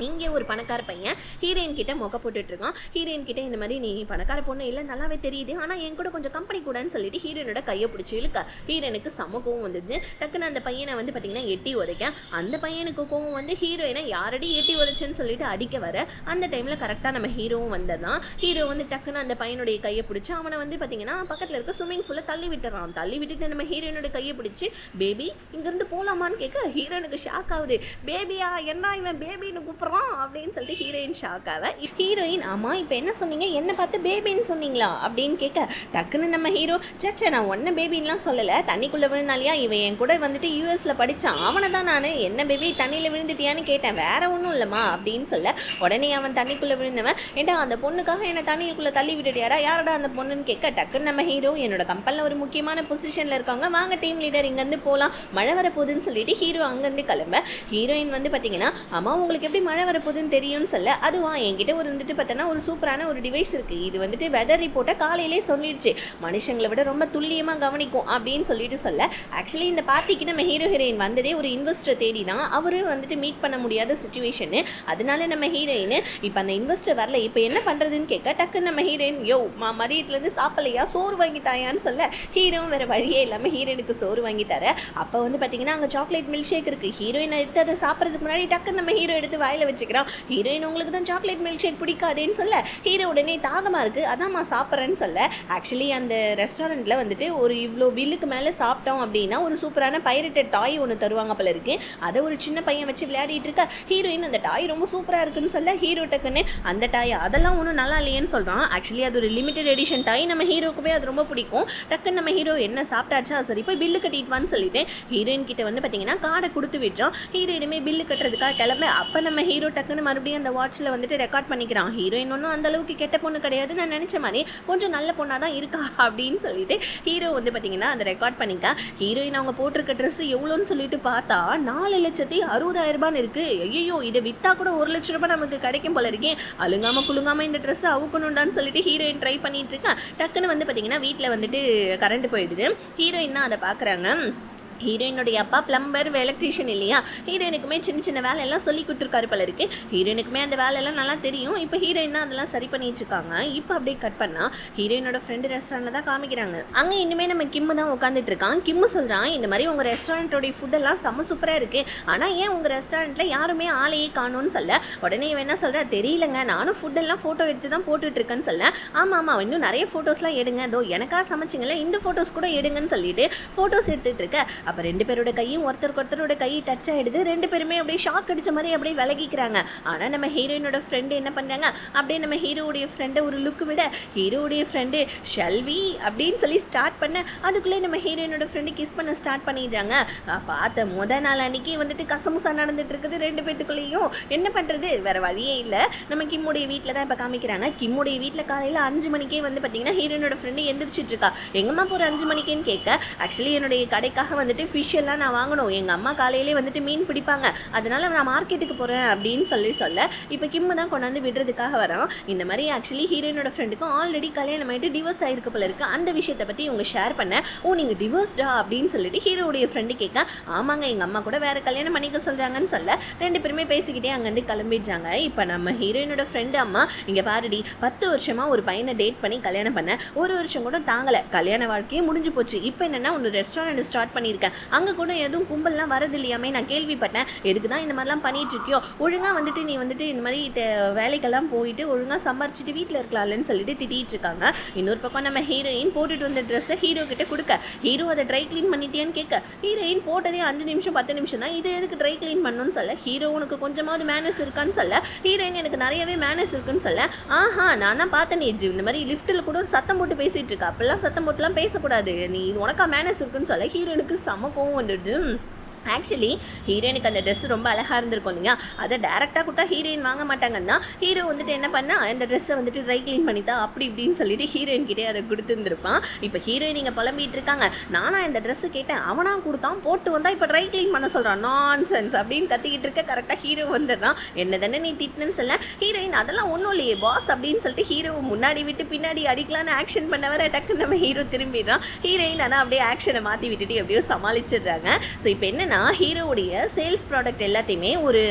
இங்கே ஒரு பணக்கார பையன் ஹீரோயின் கிட்ட மொக்க போட்டுட்ருக்கான். ஹீரோயின் கிட்ட இந்த மாதிரி நீ பணக்கார பொண்ணு இல்லை நல்லாவே தெரியுது, ஆனால் என் கூட கொஞ்சம் கம்பெனி கூடன்னு சொல்லிட்டு ஹீரோயினோட கையை பிடிச்சி இழுக்க ஹீரோயினுக்கு செம கோவம் வந்துடுது. டக்குன்னு அந்த பையனை வந்து பார்த்தீங்கன்னா எட்டி உதைக்க, அந்த பையனுக்கு கோவம் வந்து ஹீரோயினை யாரடி எட்டி உதைச்சுன்னு சொல்லிட்டு அடிக்க வர, அந்த டைமில் கரெக்டாக நம்ம ஹீரோவும் வந்ததான். ஹீரோ வந்து டக்குன்னு அந்த பையனுடைய கையை பிடிச்சி அவனை வந்து பார்த்தீங்கன்னா பக்கத்தில் இருக்க ஸ்விம்மிங் பூலில் தள்ளி விட்டுறான். தள்ளி விட்டுட்டு நம்ம ஹீரோயினோட கையை பிடிச்சி பேபி இங்கேருந்து போகலாமான்னு கேட்க ஹீரோயினுக்கு ஷாக் ஆகுது. பேபியா என்ன இவன் பேபின்னு கூப்பிட்றான் சொல்கிறான் அப்படின்னு சொல்லிட்டு ஹீரோயின் ஷாக் ஆக, ஹீரோயின் ஆமாம் இப்போ என்ன சொன்னீங்க, என்ன பார்த்து பேபின்னு சொன்னீங்களா அப்படின்னு கேட்க, டக்குன்னு நம்ம ஹீரோ சச்சா நான் ஒன்றும் பேபின்லாம் சொல்லலை, தண்ணிக்குள்ளே விழுந்தாலியா, இவன் என் கூட வந்துட்டு யூஎஸில் படித்தான், அவனை தான் நான் என்ன பேபி தண்ணியில் விழுந்துட்டியான்னு கேட்டேன், வேற ஒன்றும் இல்லைம்மா அப்படின்னு சொல்ல, உடனே அவன் தண்ணிக்குள்ளே விழுந்தவன் ஏண்டா அந்த பொண்ணுக்காக என்னை தண்ணிக்குள்ளே தள்ளி விட்டுட்டியாடா, யாரடா அந்த பொண்ணுன்னு கேட்க, டக்குன்னு நம்ம ஹீரோ என்னோட கம்பெனியில் ஒரு முக்கியமான பொசிஷனில் இருக்காங்க, வாங்க டீம் லீடர் இங்கேருந்து போகலாம், மழை வரப்போகுதுன்னு சொல்லிட்டு ஹீரோ அங்கேருந்து கிளம்ப, ஹீரோயின் வந்து பார்த்தீங்கன்னா அம்மா உங்களுக்கு எப்படி மழை வரப்போகுதுன்னு தெரியும்னு சொல்ல, அதுவா என்கிட்ட ஒரு வந்துட்டு பார்த்தோன்னா ஒரு சூப்பரான ஒரு டிவைஸ் இருக்குது, இது வந்துட்டு வெதர் ரிப்போர்ட்டை காலையிலே சொல்லிடுச்சு, மனுஷங்களை விட ரொம்ப துல்லியமாக கவனிக்கும் அப்படின்னு சொல்லிட்டு சொல்ல, ஆக்சுவலி இந்த பார்ட்டிக்கு நம்ம ஹீரோயின் வந்ததே ஒரு இன்வெஸ்டர் தேடி தான், அவரு வந்துட்டு மீட் பண்ண முடியாத சுச்சுவேஷனு, அதனால நம்ம ஹீரோயின் இப்போ அந்த இன்வெஸ்டர் வரல, இப்போ என்ன பண்ணுறதுன்னு கேட்க, டக்குன்னு நம்ம ஹீரோயின் யோ மதியத்துலேருந்து சாப்பிடலையா, சோறு வாங்கி தாயான்னு சொல்ல, ஹீரோவும் வேறு வழியே இல்லாமல் ஹீரோயினுக்கு சோறு வாங்கி தர, அப்போ வந்து பார்த்தீங்கன்னா அங்கே சாக்லேட் மில்க் ஷேக் இருக்குது, ஹீரோயின் எடுத்து அதை சாப்பிட்றதுக்கு முன்னாடி டக்குன்னு நம்ம ஹீரோ எடுத்து வாயில் வச்சுக்கிறான், ஹீரோயின் உங்களுக்கு தான் சாக்லேட் மில்க் ஷேக் பிடிக்காதேன்னு சொல்ல, ஹீரோ உடனே தாகமாக இருக்குது அதான்மா சாப்பிட்றேன்னு சொல்ல, ஆக்சுவலி அந்த ரெஸ்டாரண்ட்டில் வந்துட்டு ஒரு இவ்வளோ பில்லுக்கு மேலே சாப்பிட்டோம் அப்படின்னா ஒரு சூப்பரான பைரட்டட் டாய் ஒன்று தருவாங்க போல இருக்கு, அதை ஒரு சின்ன பையன் வச்சு விளையாடிட்டு இருக்கா, ஹீரோயின் அந்த டாய் ரொம்ப சூப்பராக இருக்குன்னு சொல்ல, ஹீரோ டக்குன்னு அந்த டாய் அதெல்லாம் ஒன்றும் நல்லா இல்லையேன்னு சொல்கிறான், ஆக்சுவலி அது ஒரு லிமிடெட் எடிஷன் டாய், நம்ம ஹீரோக்குமே அது ரொம்ப பிடிக்கும், டக்குன்னு நம்ம ஹீரோ என்ன சாப்பிட்டாச்சா சரி போய் பில்லு கட்டிட்டுவான்னு சொல்லிட்டு ஹீரோயின் கிட்ட வந்து பார்த்தீங்கன்னா கார்டை கொடுத்து விட்டோம், ஹீரோயினுமே பில்லு கட்டுறதுக்காக கிளம்ப, அப்போ நம்ம ஹீரோ டக்குன்னு மறுபடியும் அந்த வாட்சில் வந்துட்டு ரெக்கார்ட் பண்ணிக்கிறான், ஹீரோயின் ஒன்றும் அந்த அளவுக்கு கெட்ட பொண்ணு கிடையாது, நான் நினச்ச மாதிரி கொஞ்சம் நல்ல பொண்ணாக தான் இருக்கா அப்படின்னு சொல்லிட்டு ஹீரோ வந்து பார்த்தீங்கன்னா அந்த ரெக்கார்ட் பண்ணிக்க, ஹீரோயின் அவங்க போட்டிருக்க ட்ரெஸ் எவ்வளோன்னு சொல்லிட்டு பார்த்தா 4,60,000 இருக்கு, ஐயோ இதை விற்றா கூட 1,00,000 ரூபாய் நமக்கு கிடைக்கும் போல இருக்கேன், அழுங்காமல் குழுங்காமல் இந்த ட்ரெஸ்ஸை அவுக்கணுண்டான்னு சொல்லிட்டு ஹீரோயின் ட்ரை பண்ணிட்டு இருக்கேன், டக்குன்னு வந்து பார்த்தீங்கன்னா வீட்டில் வந்துட்டு கரண்ட் போயிடுது, ஹீரோயின் தான் அதை பார்க்குறாங்க, ஹீரோயினுடைய அப்பா பிளம்பர் எலக்ட்ரீஷியன் இல்லையா, ஹீரோயினுக்குமே சின்ன சின்ன வேலையெல்லாம் சொல்லி கொடுத்துருக்காரு போல இருக்கு, ஹீரோயினுக்குமே அந்த வேலையெல்லாம் நல்லா தெரியும், இப்போ ஹீரோயின் தான் அதெல்லாம் சரி பண்ணிட்டு இருக்காங்க, இப்போ அப்படியே கட் பண்ணால் ஹீரோயினோட ஃப்ரெண்டு ரெஸ்டாரண்ட்டில் தான் காமிக்கிறாங்க, அங்கே இன்னுமே நம்ம கிம்மு தான் உட்காந்துட்டு இருக்கான், கிம்மு சொல்கிறான் இந்த மாதிரி உங்கள் ரெஸ்டாரண்ட்டோடைய ஃபுட்டெல்லாம் செம்ம சூப்பராக இருக்குது, ஆனால் ஏன் உங்கள் ரெஸ்டாரண்ட்டில் யாருமே ஆளையே காணும்னு சொல்ல, உடனே என்ன சொல்கிறா தெரியலங்க நானும் ஃபுட்டெல்லாம் ஃபோட்டோ எடுத்து தான் போட்டுட்ருக்கேன்னு சொல்ல, ஆமாம் இன்னும் நிறைய ஃபோட்டோஸ்லாம் எடுங்க, அதோ எனக்காக சமைச்சிங்களே இந்த ஃபோட்டோஸ் கூட எடுங்கன்னு சொல்லிட்டு ஃபோட்டோஸ் எடுத்துகிட்டு இருக்க, அப்போ ரெண்டு பேரோட கையும் ஒருத்தரோட கை டச் ஆகிடுது, ரெண்டு பேருமே அப்படியே ஷாக் அடித்த மாதிரி அப்படியே விலகிக்கிறாங்க, ஆனால் நம்ம ஹீரோயினோட ஃப்ரெண்டு என்ன பண்ணுறாங்க, அப்படியே நம்ம ஹீரோடைய ஃப்ரெண்டை ஒரு லுக்கு விட, ஹீரோடைய ஃப்ரெண்டு ஷெல்வி அப்படின்னு சொல்லி ஸ்டார்ட் பண்ண, அதுக்குள்ளே நம்ம ஹீரோயினோட ஃப்ரெண்டு கிஸ் பண்ண ஸ்டார்ட் பண்ணிடுறாங்க, பார்த்த முதல் நாள் அன்றைக்கி வந்துட்டு கசமுசா நடந்துட்டு இருக்குது ரெண்டு பேத்துக்குள்ளேயும், என்ன பண்ணுறது வேறு வழியே இல்லை, நம்ம கிம்முடைய வீட்டில் தான் இப்போ காமிக்கிறாங்க, கிம்முடைய வீட்டில் காலையில் 5 மணிக்கே வந்து பார்த்தீங்கன்னா ஹீரோயினோட ஃப்ரெண்டு எந்திரிச்சிட்டு இருக்கா, எங்கம்மா போகிற 5 மணிக்கேன்னு கேட்க, ஆக்சுவலி என்னுடைய கடைக்காக வந்துட்டு ஃபிஷ் எல்லாம் நான் வாங்கணும், எங்கள் அம்மா காலையிலே வந்துட்டு மீன் பிடிப்பாங்க, அதனால நான் மார்க்கெட்டுக்கு போகிறேன் அப்படின்னு சொல்ல, இப்போ கிம்மு தான் கொண்டாந்து விடுறதுக்காக வரோம், இந்த மாதிரி ஆக்சுவலி ஹீரோயினோட ஃப்ரெண்டுக்கும் ஆல்ரெடி கல்யாணம் ஆகிட்டு டிவோர்ஸ் ஆகிருக்கு போல இருக்கு, அந்த விஷயத்தை பற்றி இவங்க ஷேர் பண்ண, ஓ நீங்கள் டிவோர்ஸ்டா அப்படின்னு சொல்லிட்டு ஹீரோடைய ஃப்ரெண்டு கேட்க, ஆமாங்க எங்கள் அம்மா கூட வேறு கல்யாணம் பண்ணிக்க சொல்கிறாங்கன்னு சொல்ல, ரெண்டு பேருமே பேசிக்கிட்டே அங்கேருந்து கிளம்பிடுறாங்க, இப்போ நம்ம ஹீரோயினோட ஃப்ரெண்டு அம்மா இங்கே பாருடி 10 வருஷமாக ஒரு பையனை டேட் பண்ணி கல்யாணம் பண்ண, ஒரு வருஷம் கூட தாங்கலை, கல்யாண வாழ்க்கையே முடிஞ்சு போச்சு, இப்போ என்னென்னா ஒரு ரெஸ்டாரண்ட் ஸ்டார்ட் பண்ணியிருக்கேன், அங்கே கூட எதுவும் கும்பல்லாம் வரது இல்லையாமே, நான் கேள்விப்பட்டேன், எதுக்கு தான் இந்த மாதிரிலாம் பண்ணிட்டு இருக்கியோ, ஒழுங்காக வந்துட்டு நீ வந்துட்டு இந்த மாதிரி வேலைக்கெல்லாம் போயிட்டு ஒழுங்காக சம்பாரிச்சிட்டு வீட்டில் இருக்கலாம்னு சொல்லிட்டு திட்டிகிட்டு இருக்காங்க, இன்னொரு பக்கம் நம்ம ஹீரோயின் போட்டுட்டு வந்த ட்ரெஸ்ஸை ஹீரோ கிட்ட கொடுக்க, ஹீரோ அதை ட்ரை க்ளீன் பண்ணிட்டியான்னு கேட்க, ஹீரோயின் போட்டதே 5 நிமிஷம் 10 நிமிஷம் தான், இது எதுக்கு ட்ரை க்ளீன் பண்ணணும்னு சொல்ல, ஹீரோ உனக்கு கொஞ்சமாவது மேனஸ் இருக்கான்னு சொல்ல, ஹீரோயின் எனக்கு நிறையவே மேனஸ் இருக்குன்னு சொல்ல, ஆஹா நான் தான் பார்த்தேன் இந்த மாதிரி லிஃப்ட்டில் கூட ஒரு சத்தம் போட்டு பேசிகிட்டு இருக்கா, அப்பெல்லாம் சத்தம் போட்டுலாம் பேசக்கூடாது, நீ உனக்கா மேனஸ் இருக்குன்னு சொல்ல, ஹீரோயினுக்கு செம கோவம் வந்துடுது, ஆக்சுவலி ஹீரோயினுக்கு அந்த ட்ரெஸ் ரொம்ப அழகாக இருந்திருக்கும் இல்லையா, அதை டேரெக்டாக கொடுத்தா ஹீரோயின் வாங்க மாட்டாங்கன்னா ஹீரோ வந்துட்டு என்ன பண்ணால் அந்த ட்ரெஸ்ஸை வந்துட்டு ட்ரை க்ளீன் பண்ணித்தா அப்படி இப்படின்னு சொல்லிட்டு ஹீரோயின்கிட்டே அதை கொடுத்துருந்துருப்பான். இப்போ ஹீரோயின் இங்கே புலம்பிகிட்டு இருக்காங்க, நானாக இந்த ட்ரெஸ்ஸு கேட்டேன் அவனாக கொடுத்தான் போட்டு வந்தால் இப்போ ட்ரை க்ளீன் பண்ண சொல்கிறான் நான்சென்ஸ் அப்படின்னு கத்திக்கிட்டு இருக்க, கரெக்டாக ஹீரோ வந்துடுறான், என்ன தானே நீ திட்டுன்னு சொல்ல, ஹீரோயின் அதெல்லாம் ஒன்றும் இல்லையே பாஸ் அப்படின்னு சொல்லிட்டு ஹீரோவை முன்னாடி விட்டு பின்னாடி அடிக்கலான்னு ஆக்ஷன் பண்ண வர டக்குன்னு நம்ம ஹீரோ திரும்பிடுறான், ஹீரோயின் ஆனால் அப்படியே ஆக்ஷனை மாற்றி விட்டுட்டு எப்படியோ சமாளிச்சிடுறாங்க. ஸோ இப்போ என்னன்னா ஹீரோவுடைய சேல்ஸ் ப்ராடக்ட் எல்லாத்தையுமே ஒரு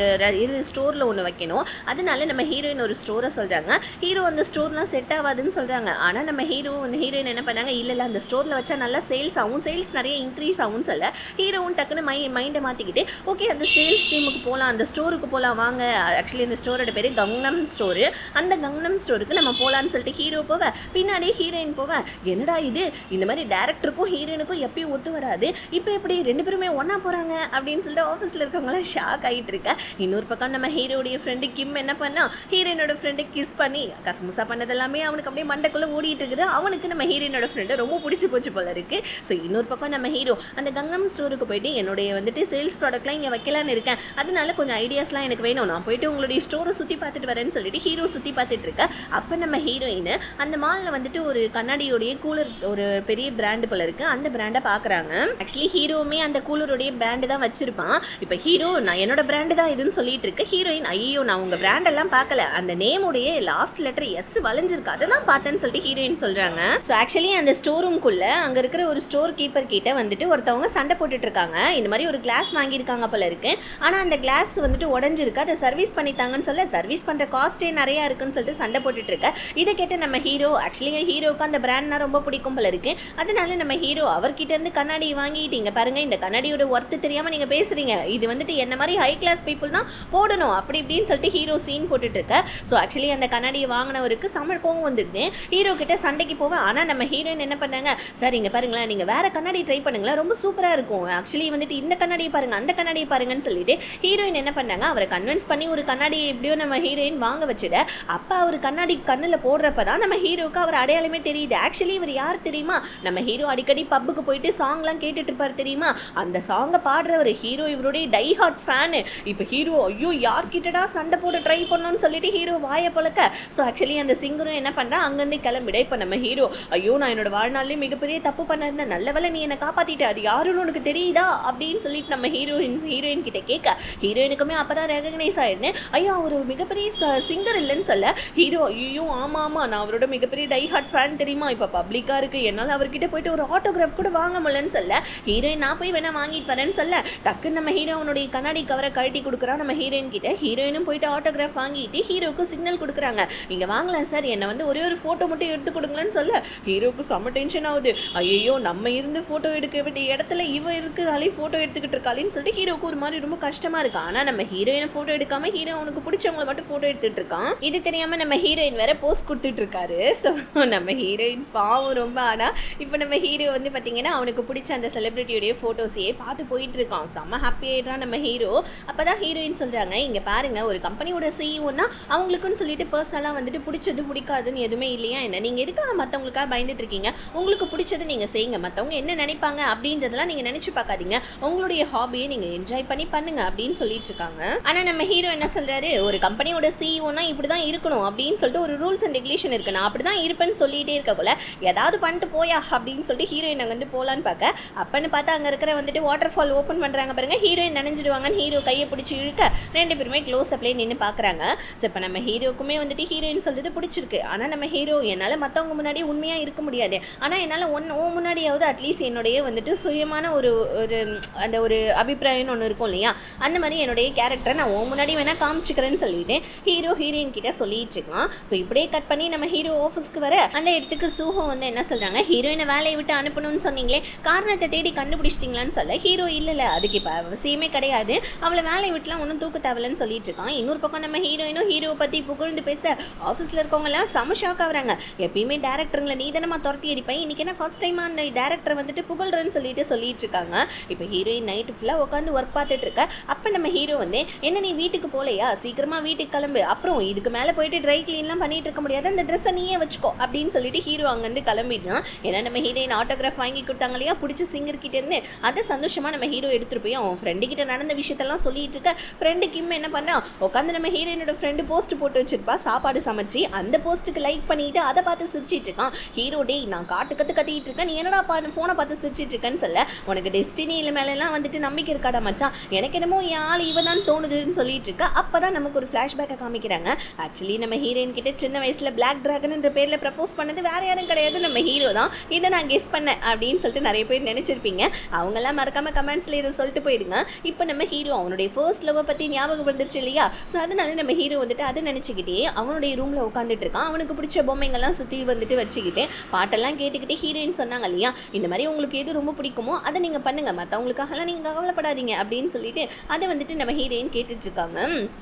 ஸ்டோரில் ஒன்று வைக்கணும், அதனால நம்ம ஹீரோயின் ஒரு ஸ்டோரை சொல்கிறாங்க, ஹீரோ அந்த ஸ்டோர்லாம் செட் ஆகாதுன்னு சொல்கிறாங்க, ஆனால் நம்ம ஹீரோயின் என்ன பண்ணாங்க, இல்லை அந்த ஸ்டோரில் வச்சா நல்லா சேல்ஸ் ஆகும், சேல்ஸ் நிறைய இன்க்ரீஸ் ஆகும்னு சொல்ல ஹீரோவும் டக்குன்னு மைண்டை மாற்றிக்கிட்டு ஓகே அந்த சேல்ஸ் டீமுக்கு போகலாம், அந்த ஸ்டோருக்கு போகலாம் வாங்க, ஆக்சுவலி அந்த ஸ்டோரோட பேர் கங்னம் ஸ்டோரு, அந்த கங்னம் ஸ்டோருக்கு நம்ம போகலான்னு சொல்லிட்டு ஹீரோ போவ, பின்னாடியே ஹீரோயின் போவ, என்னடா இது இந்த மாதிரி டேரக்டருக்கும் ஹீரோயினுக்கும் எப்பயும் ஒத்து வராது, இப்போ எப்படி ரெண்டு பேருமே ஒன்றா போகிறாங்க பண்ணிட்டாங்க அப்படின்னு சொல்லிட்டு ஆஃபீஸில் இருக்கவங்களாம் ஷாக் ஆகிட்டு இருக்க. இன்னொரு பக்கம் நம்ம ஹீரோடைய ஃப்ரெண்டு கிம் என்ன பண்ணா, ஹீரோயினோட ஃப்ரெண்டை கிஸ் பண்ணி கசமுசா பண்ணது எல்லாமே அவனுக்கு அப்படியே மண்டைக்குள்ளே ஓடிட்டு இருக்குது. அவனுக்கு நம்ம ஹீரோயினோட ஃப்ரெண்டை ரொம்ப பிடிச்சி போச்சு போல இருக்கு. ஸோ இன்னொரு பக்கம் நம்ம ஹீரோ அந்த கங்கம் ஸ்டோருக்கு போயிட்டு என்னுடைய வந்துட்டு சேல்ஸ் ப்ராடக்ட்லாம் இங்கே வைக்கலான்னு இருக்கேன், அதனால கொஞ்சம் ஐடியாஸ்லாம் எனக்கு வேணும், நான் போயிட்டு உங்களுடைய ஸ்டோரை சுற்றி பார்த்துட்டு வரேன்னு சொல்லிட்டு ஹீரோ சுற்றி பார்த்துட்டு இருக்க. அப்போ நம்ம ஹீரோயின் அந்த மாலில் வந்துட்டு ஒரு கண்ணாடியோடைய கூலர், ஒரு பெரிய பிராண்டு போல இருக்கு, அந்த பிராண்டை பார்க்குறாங்க. ஆக்சுவலி ஹீரோவுமே அந்த கூலருடைய பிராண்டு தான் வச்சிருப்பான். இப்போ ஹீரோ நான் என்னோட பிராண்டு தான் இதுன்னு சொல்லிட்டு இருக்கு. ஹீரோயின் ஐயோ நான் உங்கள் பிராண்டெல்லாம் பார்க்கல, அந்த நேமுடைய லாஸ்ட் லெட்டர் எஸ் வளைஞ்சிருக்கு அதை தான் பார்த்தேன்னு சொல்லிட்டு ஹீரோயின் சொல்கிறாங்க. ஸோ ஆக்சுவலி அந்த ஸ்டோர் ரூம்குள்ளே அங்கே இருக்கிற ஒரு ஸ்டோர் கீப்பர் கிட்ட வந்துட்டு ஒருத்தவங்க சண்டை போட்டுட்டு இருக்காங்க. இந்த மாதிரி ஒரு கிளாஸ் வாங்கியிருக்காங்க போல இருக்கு, ஆனால் அந்த கிளாஸ் வந்துட்டு உடஞ்சிருக்கு, அதை சர்வீஸ் பண்ணித்தாங்கன்னு சொல்ல சர்வீஸ் பண்ணுற காஸ்ட்டே நிறையா இருக்குன்னு சொல்லிட்டு சண்டை போட்டுட்டு இருக்க. இதை கேட்ட நம்ம ஹீரோ ஆக்சுவலி ஹீரோவுக்கு அந்த பிராண்ட்னா ரொம்ப பிடிக்கும் போல இருக்கு, அதனால நம்ம ஹீரோ அவர்கிட்ட இருந்து கண்ணாடி வாங்கிட்டீங்க பாருங்க, இந்த கண்ணாடியோட ஒர்த்து தெரியாமல் நீங்கள் பேசுறீங்க, இது வந்துட்டு என்ன மாதிரி ஹை கிளாஸ் பீப்புள் தான் போடணும் அப்படி இப்படின்னு சொல்லிட்டு ஹீரோ சீன் போட்டுட்டு இருக்க. ஸோ ஆக்சுவலி அந்த கண்ணாடியை வாங்கினவருக்கு சம கோவம் வந்துடுது. ஹீரோ கிட்ட சண்டைக்கு போவேன், ஆனால் நம்ம ஹீரோயின் என்ன பண்ணாங்க, சார் இங்கே பாருங்களேன் நீங்கள் வேற கண்ணாடி ட்ரை பண்ணுங்களேன் ரொம்ப சூப்பராக இருக்கும், ஆக்சுவலி வந்துட்டு இந்த கண்ணாடியை பாருங்க அந்த கண்ணாடியை பாருங்கன்னு சொல்லிட்டு ஹீரோயின் என்ன பண்ணாங்க, அவரை கன்வின்ஸ் பண்ணி ஒரு கண்ணாடி எப்படியோ நம்ம ஹீரோயின் வாங்க வச்சுட. அப்போ அவர் கண்ணாடி கண்ணில் போடுறப்ப தான் நம்ம ஹீரோவுக்கு அவர் அடையாளமே தெரியுது. ஆக்சுவலி இவர் யார் தெரியுமா, நம்ம ஹீரோ அடிக்கடி பப்புக்கு போயிட்டு சாங்லாம் கேட்டுட்டு இருப்பார் தெரியுமா, அந்த சாங்கை பாடுறவர் ஹீரோ இவருடைய டை ஹார்ட் ஃபேனு. இப்போ ஹீரோ ஐயோ யார்கிட்டடா சண்டை போட்டு ட்ரை பண்ணணும்னு சொல்லிட்டு ஹீரோ வாயை பழக்க. ஸோ ஆக்சுவலி அந்த சிங்கரும் என்ன பண்ணுறா அங்கேருந்து கிளம்பிட. இப்போ நம்ம ஹீரோ ஐயோ நான் என்னோட வாழ்நாளிலே மிகப்பெரிய தப்பு பண்ண நல்ல வேலை நீ என்னை காப்பாற்றிட்டு, அது யாருன்னு உனக்கு தெரியுதா அப்படின்னு சொல்லிட்டு நம்ம ஹீரோயின் கிட்ட கேட்க, ஹீரோயினுக்குமே அப்போ தான் ரெகக்னைஸ் ஆயிடுனேன், ஐயோ அவர் மிகப்பெரிய சிங்கர் இல்லைன்னு சொல்ல ஹீரோ ஐயோ ஆமாம் ஆமாம் நான் அவரோட மிகப்பெரிய டை ஹார்ட் ஃபேன் தெரியுமா, இப்போ பப்ளிக்காக இருக்குது என்னால் அவர்கிட்ட போயிட்டு ஒரு ஆட்டோகிராஃப் கூட வாங்க முடியலன்னு சொல்ல ஹீரோயின் நான் போய் வேணா வாங்கிட்டு வரேன்னு சொல்ல டக்குன்னு நம்ம ஹீரோ அவனுடைய கண்ணாடி கவரை கழட்டி கொடுக்குறா நம்ம ஹீரோயின் கிட்ட. ஹீரோயினும் போயிட்டு ஆட்டோகிராஃப் வாங்கிட்டு ஹீரோக்கு சிக்னல் கொடுக்குறாங்க, நீங்கள் வாங்கலாம் சார் என்னை வந்து ஒரே ஒரு ஃபோட்டோ மட்டும் எடுத்து கொடுங்களேன்னு சொல்ல ஹீரோக்கு செம்ம டென்ஷன் ஆகுது. ஐயோ நம்ம இருந்து ஃபோட்டோ எடுக்க வேண்டிய இடத்துல இவ இருக்கிறாலே ஃபோட்டோ எடுத்துக்கிட்டு இருக்காளின்னு சொல்லிட்டு ஹீரோக்கு ஒரு மாதிரி ரொம்ப கஷ்டமாக இருக்கு. ஆனால் நம்ம ஹீரோயினை ஃபோட்டோ எடுக்காம ஹீரோ அவனுக்கு பிடிச்சவங்களை மட்டும் ஃபோட்டோ எடுத்துட்டு இருக்கான். இது தெரியாமல் நம்ம ஹீரோயின் வேற போஸ்ட் கொடுத்துட்டு இருக்காரு. ஸோ நம்ம ஹீரோயின் பாவம் ரொம்ப. ஆனால் இப்போ நம்ம ஹீரோ வந்து பார்த்தீங்கன்னா அவனுக்கு பிடிச்ச அந்த செலிபிரிட்டியோடைய ஃபோட்டோஸையே பார்த்து போயிட்டு இருக்கான். செம்ம ஹாப்பி ஆயிடுறான் நம்ம ஹீரோ. அப்போ தான் ஹீரோயின் சொல்கிறாங்க, இங்கே பாருங்க ஒரு கம்பெனியோட சிஇஓன்னா அவங்களுக்குன்னு சொல்லிட்டு பர்சனலாக வந்துட்டு பிடிச்சது பிடிக்காதுன்னு எதுவுமே இல்லையா என்ன, நீங்கள் எதுக்காக மற்றவங்களுக்காக பயந்துட்டு இருக்கீங்க, உங்களுக்கு பிடிச்சது நீங்கள் செய்யுங்க, மற்றவங்க என்ன நினைப்பாங்க அப்படின்றதெல்லாம் நீங்கள் நினச்சி பார்க்காதீங்க, உங்களுடைய ஹாபியை நீங்கள் என்ஜாய் பண்ணி பண்ணுங்க அப்படின்னு சொல்லிட்டு இருக்காங்க. ஆனால் நம்ம ஹீரோ என்ன சொல்கிறாரு, ஒரு கம்பெனியோட சிஇஓனா இப்படி தான் இருக்கணும் அப்படின்னு சொல்லிட்டு ஒரு ரூல்ஸ் அண்ட் ரெகுலேஷன் இருக்கு, நான் அப்படி தான் இருப்பேன்னு சொல்லிகிட்டே இருக்கக்குள்ள ஏதாவது பண்ணிட்டு போயா அப்படின்னு சொல்லிட்டு ஹீரோயின் அங்கே வந்து போகலான்னு பார்க்க அப்பன்னு பார்த்தா அங்கே இருக்கிற வந்துட்டு வாட்டர் ஃபால் ஓப்பன் பண்ணுறாங்க பாருங்க, ஹீரோயின் நினைஞ்சிடுவாங்கன்னு ஹீரோ கையை பிடிச்சி இழுக்க ரெண்டு பேருமே க்ளோஸ் அப்ளே நின்று பார்க்குறாங்க. ஸோ இப்போ நம்ம ஹீரோக்குமே வந்துட்டு ஹீரோயின் சொல்கிறது பிடிச்சிருக்கு. ஆனால் நம்ம ஹீரோ என்னால் மற்றவங்க முன்னாடி உண்மையாக இருக்க முடியாது, ஆனால் என்னால் முன்னாடியாவது அட்லீஸ்ட் என்னுடைய வந்துட்டு சுயமான ஒரு அந்த ஒரு அபிப்பிராயம்னு ஒன்று இருக்கும் இல்லையா, அந்த மாதிரி என்னுடைய கேரக்டரை நான் முன்னாடி வேணால் காமிச்சிக்கிறேன்னு சொல்லிட்டு ஹீரோ ஹீரோயின் கிட்ட சொல்லிட்டு இருக்கான். ஸோ இப்படியே கட் பண்ணி நம்ம ஹீரோ ஆஃபீஸ்க்கு வர அந்த இடத்துக்கு சூஹோ வந்து என்ன சொல்கிறாங்க, ஹீரோயினை வேலையை விட்டு அனுப்பணும்னு சொன்னீங்களே காரணத்தை தேடி கண்டுபிடிச்சிட்டிங்களான்னு சொல்ல ஹீரோ இல்லை அதுக்கு இப்போ அவசியமே கிடையாது, அவளை வேலையை விட்டுலாம் ஒன்றும் தூக்க தேவையில்லைன்னு சொல்லிட்டு இருக்கான். இன்னொரு பக்கம் நம்ம ஹீரோயினும் ஹீரோவை பற்றி புகழ்ந்து பேச ஆஃபீஸில் இருக்கவங்கலாம் செம ஷாக் ஆகுறாங்க. எப்பயுமே டேரக்டருங்களை நீ தானே தோர்த்தி அடிப்பேன், இன்னைக்கு என்ன ஃபர்ஸ்ட் டைம் அந்த டேரக்டரை வந்துட்டு புகழ்றேன்னு சொல்லிட்டு இருக்காங்க. இப்போ ஹீரோயின் நைட்டு ஃபுல்லாக உட்காந்து ஒர்க் பார்த்துட்டு இருக்க. அப்போ நம்ம ஹீரோ வந்து என்ன நீ வீட்டுக்கு போகலையா, சீக்கிரமாக வீட்டுக்கு கிளம்பு, அப்புறம் இதுக்கு மேலே போயிட்டு ட்ரை கிளீன்லாம் பண்ணிட்டு இருக்க முடியாது, அந்த ட்ரெஸ்ஸை நீயே வச்சுக்கோ அப்படின்னு சொல்லிட்டு ஹீரோ அங்கேருந்து கிளம்பிட்டான். ஏன்னா நம்ம ஹீரோயின் ஆட்டோகிராஃப் வாங்கி கொடுத்தாங்க இல்லையா பிடிச்ச சிங்கர் கிட்ட இருந்து, அதை சந்தோஷமாக நம்ம ஹீரோ எடுத்துகிட்டு போய் அவன் ஃப்ரெண்டு கிட்ட நடந்த விஷயத்தெல்லாம் சொல்லிட்டு இருக்க. ஃப்ரெண்டு கிம் என்ன பண்ணா உட்காந்து நம்ம ஹீரோயினோட ஃப்ரெண்டு போஸ்ட் போட்டு வச்சிருப்பா சாப்பாடு சமைச்சு, அந்த போஸ்ட்டுக்கு லைக் பண்ணிட்டு அதை பார்த்து சிரிச்சிட்டு இருக்கான். ஹீரோ டே நான் கத்திட்டு இருக்கேன், நீ என்னடா ஃபோனை பார்த்து சிரிச்சிட்டு இருக்கேன்னு சொல்ல உனக்கு டெஸ்டினியில் மேலெல்லாம் வந்துட்டு நம்பிக்கை இருக்காடா மச்சான், எனக்கு என்னமோ என் ஆள் இவன் தான் தோணுதுன்னு சொல்லிட்டு இருக்கா. அப்போ தான் நமக்கு ஒரு ஃப்ளாஷ்பேக்கை காமிக்கிறாங்க. ஆக்சுவலி நம்ம ஹீரோயின் கிட்ட சின்ன வயசில் பிளாக் டிராகன்ன்ற பேரில் ப்ரப்போஸ் பண்ணது வேற யாரும் கிடையாது, நம்ம ஹீரோ தான். இதை நான் கெஸ் பண்ணேன் அப்படின்னு சொல்லிட்டு நிறைய பேர் நினச்சிருப்பீங்க. அவங்கெல்லாம் மறக்காம கமெண்ட்ஸில் இதை சொல்லிட்டு போயிடுங்க. இப்போ நம்ம ஹீரோ அவனுடைய ஃபர்ஸ்ட் லவ்வை பற்றி ஞாபகம் வந்துருச்சு இல்லையா, ஸோ அதனால நம்ம ஹீரோ வந்துட்டு அதை நினச்சிக்கிட்டே அவனுடைய ரூமில் உட்காந்துட்டு இருக்கான். அவனுக்கு பிடிச்ச பொம்மைங்கள்லாம் சுற்றி வந்துட்டு வச்சுக்கிட்டு பாட்டெல்லாம் கேட்டுக்கிட்டே ஹீரோயின் சொன்னாங்க இல்லையா, இந்த மாதிரி உங்களுக்கு எது ரொம்ப பிடிக்குமோ அதை நீங்கள் பண்ணுங்கள், மற்றவங்களுக்காகலாம் நீங்கள் கவலைப்படாதீங்க அப்படின்னு சொல்லிட்டு அதை வந்துட்டு நம்ம ஹீரோயின் கேட்டுட்ருக்காங்க.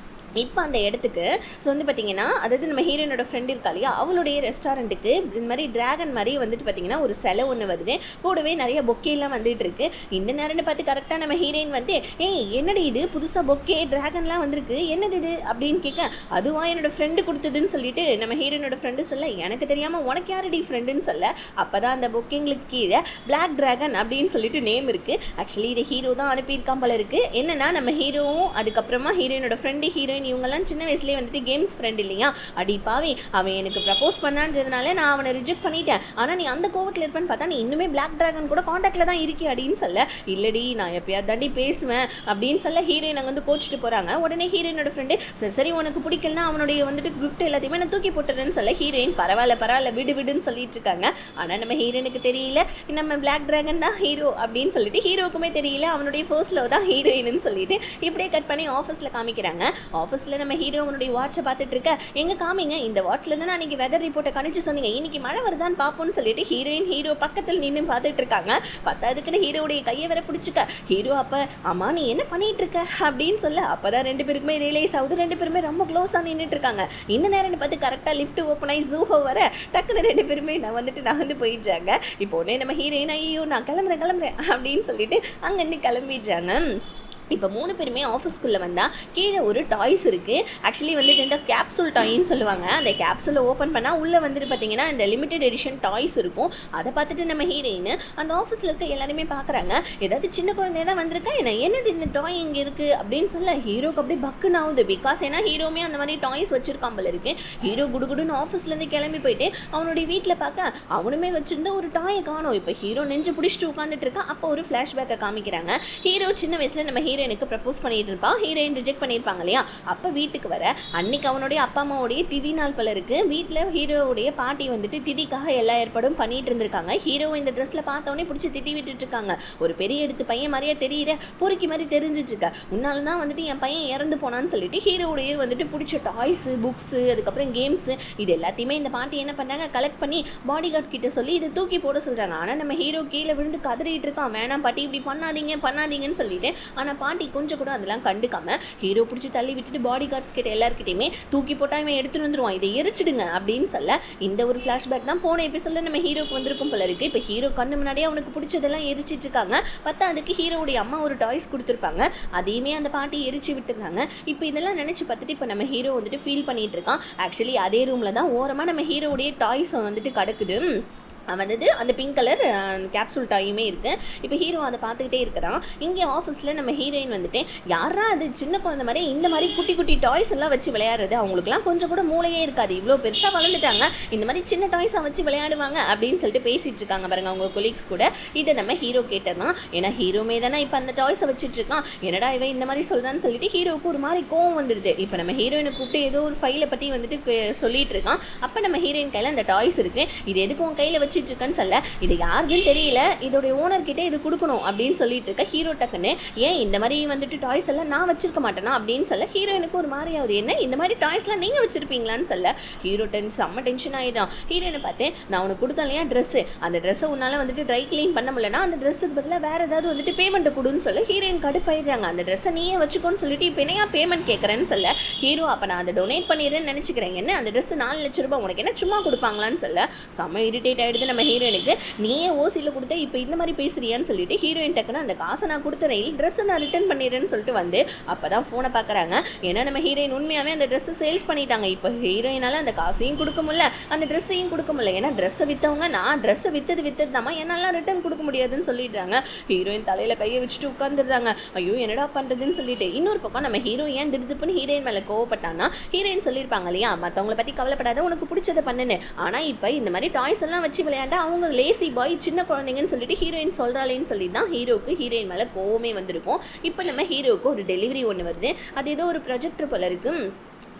இப்போ அந்த இடத்துக்கு ஸோ வந்து பார்த்தீங்கன்னா, அதாவது நம்ம ஹீரோயினோட ஃப்ரெண்ட் இருக்கா இல்லையா, அவளுடைய ரெஸ்டாரண்ட்டுக்கு இந்த மாதிரி டிராகன் மாதிரி வந்துட்டு பார்த்தீங்கன்னா ஒரு சிலை ஒன்று வருது. கூடவே நிறைய பொக்கேலாம் வந்துட்டு இருக்கு. இந்த நேரம்னு பார்த்து கரெக்டாக நம்ம ஹீரோயின் வந்து, ஏய் என்னடி இது புதுசாக பொக்கே டிராகன்லாம் வந்திருக்கு, என்னது இது அப்படின்னு கேட்க, அதுவா என்னோட ஃப்ரெண்டு கொடுத்ததுன்னு சொல்லிட்டு நம்ம ஹீரோயினோட ஃப்ரெண்டு சொல்ல, எனக்கு தெரியாமல் உனக்கு யாரடி ஃப்ரெண்டுன்னு சொல்ல, அப்போ தான் அந்த பொக்கேங்களுக்கு கீழே பிளாக் டிராகன் அப்படின்னு சொல்லிட்டு நேம் இருக்குது. ஆக்சுவலி இதை ஹீரோ தான் அனுப்பியிருக்கான் போல இருக்குது. என்னன்னா நம்ம ஹீரோவும் அதுக்கப்புறமா ஹீரோயினோட ஃப்ரெண்டு ஹீரோயின் இவங்கெல்லாம் சின்ன வயசுலேயே வந்துட்டு கேம்ஸ் ஃப்ரெண்ட் இல்லையா, அடி பாவி அவன் எனக்கு ப்ரப்போஸ் பண்ணான்றதுனால நான் அவனை ரிஜெக்ட் பண்ணிட்டேன், ஆனால் நீ அந்த கோவத்தில் இருப்பேன்னு பார்த்தா நீ இன்னுமே பிளாக் டிராகன் கூட காண்டாக்டில் தான் இருக்கே அப்படின்னு சொல்ல, இல்லடி நான் எப்பயாவது தாண்டி பேசுவேன் அப்படின்னு சொல்ல ஹீரோயின் அங்கே வந்து கோச்சிட்டு போகிறாங்க. உடனே ஹீரோயினோட ஃப்ரெண்டு சரி உனக்கு பிடிக்கலன்னா அவனுடைய வந்துட்டு கிஃப்ட் எல்லாத்தையுமே நான் தூக்கி போட்டுறேன்னு சொல்ல, ஹீரோயின் பரவாயில்ல விடுன்னு சொல்லிட்டு இருக்காங்க. ஆனால் நம்ம ஹீரோயினுக்கு தெரியல நம்ம பிளாக் டிராகன் தான் ஹீரோ அப்படின்னு சொல்லிட்டு, ஹீரோக்குமே தெரியல அவனுடைய ஃபர்ஸ்ட் லவ் தான் ஹீரோயின்னு சொல்லிட்டு இப்படியே கட் பண்ணி ஆஃபீஸில் காமிக்கிறாங்க. ஆஃபீஸில் நம்ம ஹீரோ அவனுடைய வாட்சை பார்த்துட்டு இருக்க, எங்கே காமிங்க இந்த வாட்சில் தான் அன்றைக்கி வெதர் ரிப்போர்ட்டை கணிச்சு சொன்னீங்க, இன்னைக்கு மழை வருதான்னு பார்ப்போம்னு சொல்லிட்டு ஹீரோயின் ஹீரோ பக்கத்தில் நின்று பார்த்துட்டு இருக்காங்க. பத்தாவதுக்குன்னு ஹீரோடைய கையை வர பிடிச்சிக்க, ஹீரோ அப்போ அம்மா நீ என்ன பண்ணிட்டு இருக்க அப்படின்னு சொல்ல, அப்போ தான் ரெண்டு பேருக்குமே ரியலைஸ் ஆகுது, ரெண்டு பேருமே ரொம்ப க்ளோஸாக நின்றுட்டு இருக்காங்க. இந்த நேரம்னு பார்த்து கரெக்டாக லிஃப்ட் ஓப்பன் ஆகி ஜூஹோ வர டக்குன்னு ரெண்டு பேருமே நகர்ந்து போயிடுறாங்க. இப்போ உடனே நம்ம ஹீரோயின் ஐயோ நான் கிளம்புறேன் அப்படின்னு சொல்லிட்டு அங்கேருந்து கிளம்பிடுறாங்க. இப்போ 3 பேருமே ஆஃபீஸ்க்குள்ளே வந்தால் கீழே ஒரு டாய்ஸ் இருக்குது. ஆக்சுவலி வந்துட்டு இந்த கேப்சூல் டாயின்னு சொல்லுவாங்க. அந்த கேப்சூலை ஓப்பன் பண்ணால் உள்ளே வந்துட்டு பார்த்தீங்கன்னா இந்த லிமிடெட் எடிஷன் டாய்ஸ் இருக்கும். அதை பார்த்துட்டு நம்ம ஹீரோயின் அந்த ஆஃபீஸில் இருக்க எல்லாருமே பார்க்குறாங்க, ஏதாவது சின்ன குழந்தைய தான் வந்திருக்கா என்னது இந்த டாய் இங்கே இருக்குது அப்படின்னு சொல்ல, ஹீரோக்கு அப்படியே பக்குன்னு ஆகுது. பிகாஸ் ஏன்னா ஹீரோமே அந்த மாதிரி டாய்ஸ் வச்சுருக்கான் போல இருக்கு. ஹீரோ குடுகுடுன்னு ஆஃபீஸ்லேருந்து கிளம்பி போயிட்டு அவனுடைய வீட்டில் பார்க்க அவனுமே வச்சுருந்த ஒரு டாயை காணும். இப்போ ஹீரோ நெஞ்சு பிடிச்சிட்டு உட்காந்துட்டு இருக்கான். அப்போ ஒரு ஃப்ளாஷ்பேக்கை காமிக்கிறாங்க. ஹீரோ சின்ன வயசில் நம்ம ஹீரோயினுக்கு ப்ரப்போஸ் பண்ணிட்டு இருப்பான். ஹீரோயின் ரிஜெக்ட் பண்ணியிருப்பாங்க இல்லையா, அப்போ வீட்டுக்கு வர அன்னைக்கு அவனுடைய அப்பா அம்மாவுடைய திதி நாள் போல இருக்கு. வீட்டில் ஹீரோவுடைய பாட்டி வந்துட்டு திதிக்காக எல்லா ஏற்பாடும் பண்ணிட்டு இருந்திருக்காங்க. ஹீரோ இந்த ட்ரெஸ்ல பார்த்தவொடனே பிடிச்சி திட்டி விட்டுட்டு இருக்காங்க. ஒரு பெரிய எடுத்து பையன் மாதிரியே தெரியுற, பொறுக்கி மாதிரி தெரிஞ்சிட்டு இருக்க, உன்னால தான் வந்துட்டு என் பையன் இறந்து போனான்னு சொல்லிட்டு ஹீரோவுடைய வந்துட்டு பிடிச்ச டாய்ஸ் புக்ஸு அதுக்கப்புறம் கேம்ஸு இது எல்லாத்தையுமே இந்த பாட்டி என்ன பண்ணாங்க கலெக்ட் பண்ணி பாடி கார்ட் கிட்ட சொல்லி இதை தூக்கி போட சொல்றாங்க. ஆனால் நம்ம ஹீரோ கீழே விழுந்து கதறிட்டு இருக்கான், வேணாம் பாட்டி இப்படி பண்ணாதீங்கன்னு சொல்லிட்டு. ஆனால் பாட்டி கொஞ்சம் கூட அதெல்லாம் கண்டுக்காம ஹீரோ பிடிச்சி தள்ளி விட்டுட்டு பாடி கார்ட்ஸ் கிட்ட எல்லாருக்கிட்டையுமே தூக்கி போட்டால் இவன் எடுத்துட்டு வந்துருவான், இதை எரிச்சிடுங்க அப்படின்னு சொல்ல, இந்த ஒரு ஃப்ளாஷ்பேக் தான் போன எபிசோட்ல நம்ம ஹீரோக்கு வந்திருக்கும் போல இருக்கு. இப்போ ஹீரோ கண்ணு முன்னாடியே அவனுக்கு பிடிச்சதெல்லாம் எரிச்சிட்டு இருக்காங்க. அதுக்கு ஹீரோவுடைய அம்மா ஒரு டாய்ஸ் கொடுத்துருப்பாங்க, அதையுமே அந்த பாட்டி எரிச்சு விட்டுருந்தாங்க. இப்போ இதெல்லாம் நினைச்சு பார்த்துட்டு இப்போ நம்ம ஹீரோ வந்துட்டு ஃபீல் பண்ணிட்டு இருக்கான். ஆக்சுவலி அதே ரூம்ல தான் ஓரமாக நம்ம ஹீரோவுடைய டாய்ஸ் வந்துட்டு கிடக்குது. வந்துட்டு அந்த பிங்க் கலர் கேப்சூல் டாயுமே இருக்குது. இப்போ ஹீரோ அதை பார்த்துக்கிட்டே இருக்கிறான். இங்கே ஆஃபீஸில் நம்ம ஹீரோயின் வந்துட்டு யாரா அது சின்ன குழந்தை மாதிரி இந்த மாதிரி குட்டி குட்டி டாய்ஸ் எல்லாம் வச்சு விளையாடுறது, அவங்களுக்குலாம் கொஞ்சம் கூட மூளையே இருக்காது, இவ்வளோ பெருசாக வளர்ந்துட்டாங்க, இந்த மாதிரி சின்ன டாய்ஸை வச்சு விளையாடுவாங்க அப்படின்னு சொல்லிட்டு பேசிகிட்டு இருக்காங்க பாருங்க அவங்க கொலீக்ஸ் கூட. இதை நம்ம ஹீரோ கேட்டதான், ஏன்னா ஹீரோமே தானே இப்போ அந்த டாய்ஸை வச்சுட்டு இருக்கான், என்னடா இவன் இந்த மாதிரி சொல்கிறான்னு சொல்லிட்டு ஹீரோவுக்கு ஒரு மாதிரி கோவம் வந்துடுது. இப்போ நம்ம ஹீரோயினை கூப்பிட்டு ஏதோ ஒரு ஃபைலை பற்றி வந்துட்டு சொல்லிட்டு இருக்கான். அப்போ நம்ம ஹீரோயின் கையில் அந்த டாய்ஸ் இருக்குது, இது எதுக்கு உன் கையில் வச்சு இருக்கன்னு சொல்ல, இது யாருன்னு தெரியல, இதோடைய ஓனர் கிட்டே இது கொடுக்கணும் அப்படின்னு சொல்லிட்டு இருக்க. ஹீரோ டக்குன்னு ஏன் இந்த மாதிரி வந்துட்டு டாய்ஸ் எல்லாம் நான் வச்சிருக்க மாட்டேனா அப்படின்னு சொல்ல, ஹீரோயினுக்கு ஒரு மாதிரி ஆகுது, என்ன இந்த மாதிரி டாய்ஸ்லாம் நீங்க வச்சிருப்பீங்களான்னு சொல்ல, ஹீரோ செம்ம டென்ஷன் ஆயிடும். ஹீரோயினை பார்த்தேன் நான் உனக்கு கொடுத்தேன் இல்லையா ட்ரெஸ்ஸு, அந்த ட்ரெஸ்ஸை உன்னால வந்துட்டு ட்ரை கிளீன் பண்ண முடியலன்னா அந்த ட்ரெஸ்ஸுக்கு பதிலாக வேற ஏதாவது வந்துட்டு பேமெண்ட் கொடுன்னு சொல்ல, ஹீரோயின் கடுப்பாயிடுறாங்க. அந்த ட்ரெஸ்ஸை நீயே வச்சுக்கோன்னு சொல்லிட்டு இப்போ என்னையா பேமெண்ட் கேட்குறேன்னு சொல்ல, ஹீரோ அப்போ நான் அதை டொனேட் பண்ணிடுறேன்னு நினச்சிக்கிறேன், என்ன அந்த ட்ரெஸ் 4 லட்சம் ரூபாய் உனக்கு என்ன சும்மா கொடுப்பாங்களான்னு சொல்ல, செம்ம இரிட்டேட் ஆகிடுது நம்ம ஹீரோயினுக்கு. நீயே ஓசியில் கொடுத்த இப்போ இந்த மாதிரி பேசுறியான்னு சொல்லிட்டு ஹீரோயின் டக்குன்னு அந்த காசை நான் கொடுத்துறேன் ட்ரெஸ்ஸை நான் ரிட்டர்ன் பண்ணிடுறேன்னு சொல்லிட்டு வந்து அப்போ தான் ஃபோனை பார்க்குறாங்க. ஏன்னா நம்ம ஹீரோயின் உண்மையாகவே அந்த ட்ரெஸ்ஸை சேல்ஸ் பண்ணிட்டாங்க. இப்போ ஹீரோயினால் அந்த காசையும் கொடுக்க முடியல அந்த ட்ரெஸ்ஸையும் கொடுக்க முடியல. ஏன்னா ட்ரெஸ்ஸை விற்றவங்க நான் ட்ரெஸ்ஸை விற்றது தாம்மா என்னாலாம் ரிட்டர்ன் கொடுக்க முடியாதுன்னு சொல்லிடுறாங்க. ஹீரோயின் தலையில் கையை வச்சுட்டு உட்காந்துடுறாங்க. ஐயோ என்னடா பண்ணுறதுன்னு சொல்லிட்டு. இன்னொரு பக்கம் நம்ம ஹீரோ ஏன் திடுதுப்புன்னு ஹீரோயின் மேலே கோவப்பட்டான்னா, ஹீரோயின் சொல்லியிருப்பாங்க இல்லையா மற்றவங்கள பற்றி கவலைப்படாத உனக்கு பிடிச்சதை பண்ணுன்னு. ஆனால் இப்போ இந்த மாதிரி டாய்ஸ் எல்லாம் வச்சு விளையாண்டா அவங்க லேசி பாய் சின்ன குழந்தைங்கன்னு சொல்லிட்டு ஹீரோயின் சொல்கிறாளேன்னு சொல்லி தான் ஹீரோக்கு ஹீரோயின் மேலே கோவமே வந்திருக்கும். இப்போ நம்ம ஹீரோவுக்கு ஒரு டெலிவரி ஒன்று வருது. அது ஏதோ ஒரு ப்ரொஜெக்டர் போல இருக்கு.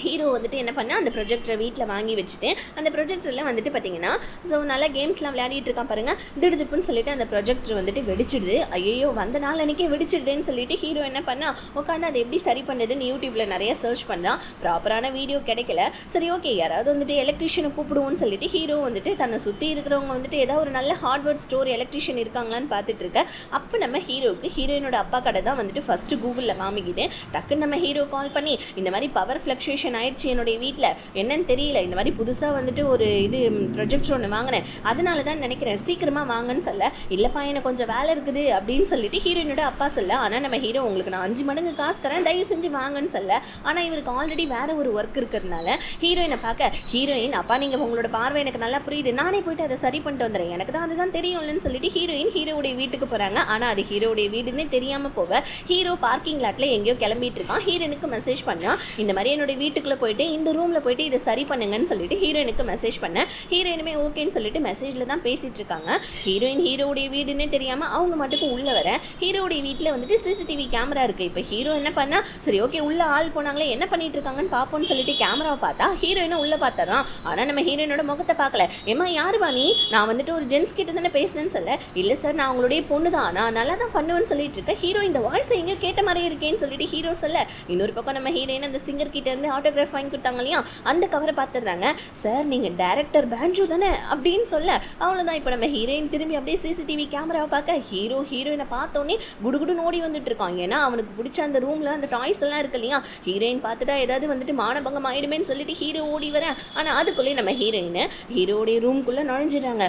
ஹீரோ வந்துட்டு என்ன பண்ணா அந்த ப்ரொஜெக்டரை வீட்டில் வாங்கி வச்சுட்டு அந்த ப்ரொஜெக்டரில் வந்துட்டு பார்த்தீங்கன்னா ஸோ நல்லா கேம்ஸ்லாம் விளையாடிட்டு இருக்கான் பாருங்க. திடுதுப்புன்னு சொல்லிட்டு அந்த ப்ரொஜெக்டர் வந்துட்டு வெடிச்சிடுது. ஐயோ வந்த நாள் அன்றைக்கே வெடிச்சிடுதுன்னு சொல்லிட்டு ஹீரோ என்ன பண்ணா உட்காந்து அதை எப்படி சரி பண்ணுறதுன்னு யூடியூப்பில் நிறைய சர்ச் பண்ணுறான். ப்ராப்பரான வீடியோ கிடைக்கல. சரி ஓகே யாராவது வந்துட்டு எலக்ட்ரிஷியனை கூப்பிடுவோன்னு சொல்லிட்டு ஹீரோ வந்துட்டு தன்னை சுற்றி இருக்கிறவங்க வந்துட்டு ஏதாவது ஒரு நல்ல ஹார்ட்வேர் ஸ்டோர் எலக்ட்ரிஷியன் இருக்காங்களான்னு பார்த்துட்டு இருக்க. அப்போ நம்ம ஹீரோவுக்கு ஹீரோயினோட அப்பா கடை தான் வந்துட்டு ஃபஸ்ட்டு கூகுளில் காமிக்குது. டக்குன்னு நம்ம ஹீரோ கால் பண்ணி இந்த மாதிரி பவர் ஃப்ளக்ஷுவேஷன் ஆயிடுச்சு என்னுடைய வீட்டில், என்னன்னு தெரியல, இந்த மாதிரி புதுசாக வந்துட்டு ஒரு இது ப்ரொஜெக்டர் ஒன்று வாங்கினேன், அதனால தான் நினைக்கிறேன் சீக்கிரமாக வாங்கன்னு சொல்ல. இல்லைப்பா எனக்கு கொஞ்சம் வேலை இருக்குது அப்படின்னு சொல்லிட்டு ஹீரோயினோட அப்பா சொல்ல. ஆனால் நம்ம ஹீரோ உங்களுக்கு நான் 5 மடங்கு காசு தரேன் தயவு செஞ்சு வாங்கன்னு சொல்ல. ஆனால் இவருக்கு ஆல்ரெடி வேற ஒரு ஒர்க் இருக்கிறதுனால ஹீரோயினை பார்க்க ஹீரோயின் அப்பா நீங்கள் உங்களோட பார்வை எனக்கு நல்லா புரியுது, நானே போயிட்டு அதை சரி பண்ணிட்டு வந்துடுறேன், எனக்கு தான் அதுதான் தெரியும்லன்னு சொல்லிட்டு ஹீரோயின் ஹீரோடைய வீட்டுக்கு போகிறாங்க. ஆனால் அது ஹீரோடைய வீடுன்னே தெரியாமல் போக ஹீரோ பார்க்கிங் லாட்டில் எங்கேயோ கிளம்பிட்டு இருக்கான். ஹீரோயினுக்கு மெசேஜ் பண்ணா இந்த மாதிரி என்னுடைய வீட்டுக்குள்ளே போயிட்டு இந்த ரூமில் போயிட்டு இதை சரி பண்ணுங்கன்னு சொல்லிட்டு ஹீரோயினுக்கு மெசேஜ் பண்ணேன். ஹீரோயினுமே ஓகேன்னு சொல்லிட்டு மெசேஜில் தான் பேசிகிட்டு இருக்காங்க. ஹீரோயின் ஹீரோடைய வீடுன்னே தெரியாமல் அவங்க மட்டுக்கு உள்ளே வர ஹீரோடைய வீட்டில் வந்துட்டு சிசிடிவி கேமரா இருக்குது. இப்போ ஹீரோ என்ன பண்ணா சரி ஓகே உள்ளே ஆள் போனாங்களே என்ன பண்ணிட்டு இருக்காங்கன்னு பார்ப்போம்னு சொல்லிட்டு கேமராவை பார்த்தா ஹீரோயினை உள்ளே பார்த்துறான். ஆனால் நம்ம ஹீரோயினோட முகத்தை பார்க்கல. ஏமா யாருவா நீ, நான் வந்துட்டு ஒரு ஜென்ஸ் கிட்ட தானே பேசுகிறேன்னு சொல்ல. இல்லை சார் நான் அவங்களுடைய பொண்ணு தான், நான் நல்லா தான் பண்ணுவேன்னு சொல்லிட்டு இருக்கேன். ஹீரோ இந்த வாய்ஸை எங்கேயோ கேட்ட மாதிரியே இருக்கேன்னு சொல்லிட்டு ஹீரோ சொல்ல. இன்னொரு பக்கம் நம்ம ஹீரோயின் அந்த சிங்கர் கிட்ட இருந்து ஆட்டோகிராஃப் வாங்கி கொடுத்தாங்க இல்லையா அந்த கவரை பார்த்துடுறாங்க. சார் நீங்கள் டைரக்டர் பேஞ்சு தானே அப்படின்னு சொல்ல. அவ்வளோதான். இப்போ நம்ம ஹீரோயின் திரும்பி அப்படியே சிசிடிவி கேமராவை பார்க்க ஹீரோயினை பார்த்தோன்னே குடுகுடுன்னு ஓடி வந்துட்டு இருக்கான். ஏன்னா அவனுக்கு பிடிச்ச அந்த ரூமில் அந்த டாய்ஸ் எல்லாம் இருக்கு இல்லையா, ஹீரோயின் பார்த்துட்டா ஏதாவது வந்துட்டு மானபங்கம் ஆயிடுமேன்னு சொல்லிட்டு ஹீரோ ஓடி வரேன். ஆனால் அதுக்குள்ளே நம்ம ஹீரோயின் ஹீரோடைய ரூம்குள்ளே நுழைஞ்சிட்டாங்க.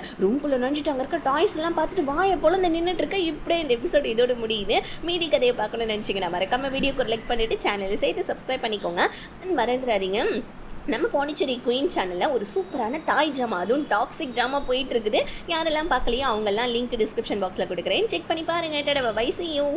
இருக்க டாய்ஸ் எல்லாம் பார்த்துட்டு வாயை பொழுது நின்றுட்டு இருக்க. இப்படியே இந்த எபிசோடு இதோட முடியுது. மீதி கதையை பார்க்கணும்னு நினச்சிங்கன்னா மறக்காம வீடியோக்கு ஒரு லைக் பண்ணிட்டு சேனலை சேர்த்து சப்ஸ்கிரைப் பண்ணிக்கோங்க. மறந்துடாதீங்க நம்ம பாண்டிச்சேரி குயின் சேனலில் ஒரு சூப்பரான தாய் ட்ராமா, அதுவும் டாக்ஸிக் ட்ராமா போயிட்டு இருக்குது. யாரெல்லாம் பார்க்கலையோ அவங்கெல்லாம் லிங்க் டிஸ்கிரிப்ஷன் பாக்ஸில் கொடுக்குறேன், செக் பண்ணி பாருங்க. Bye, see you.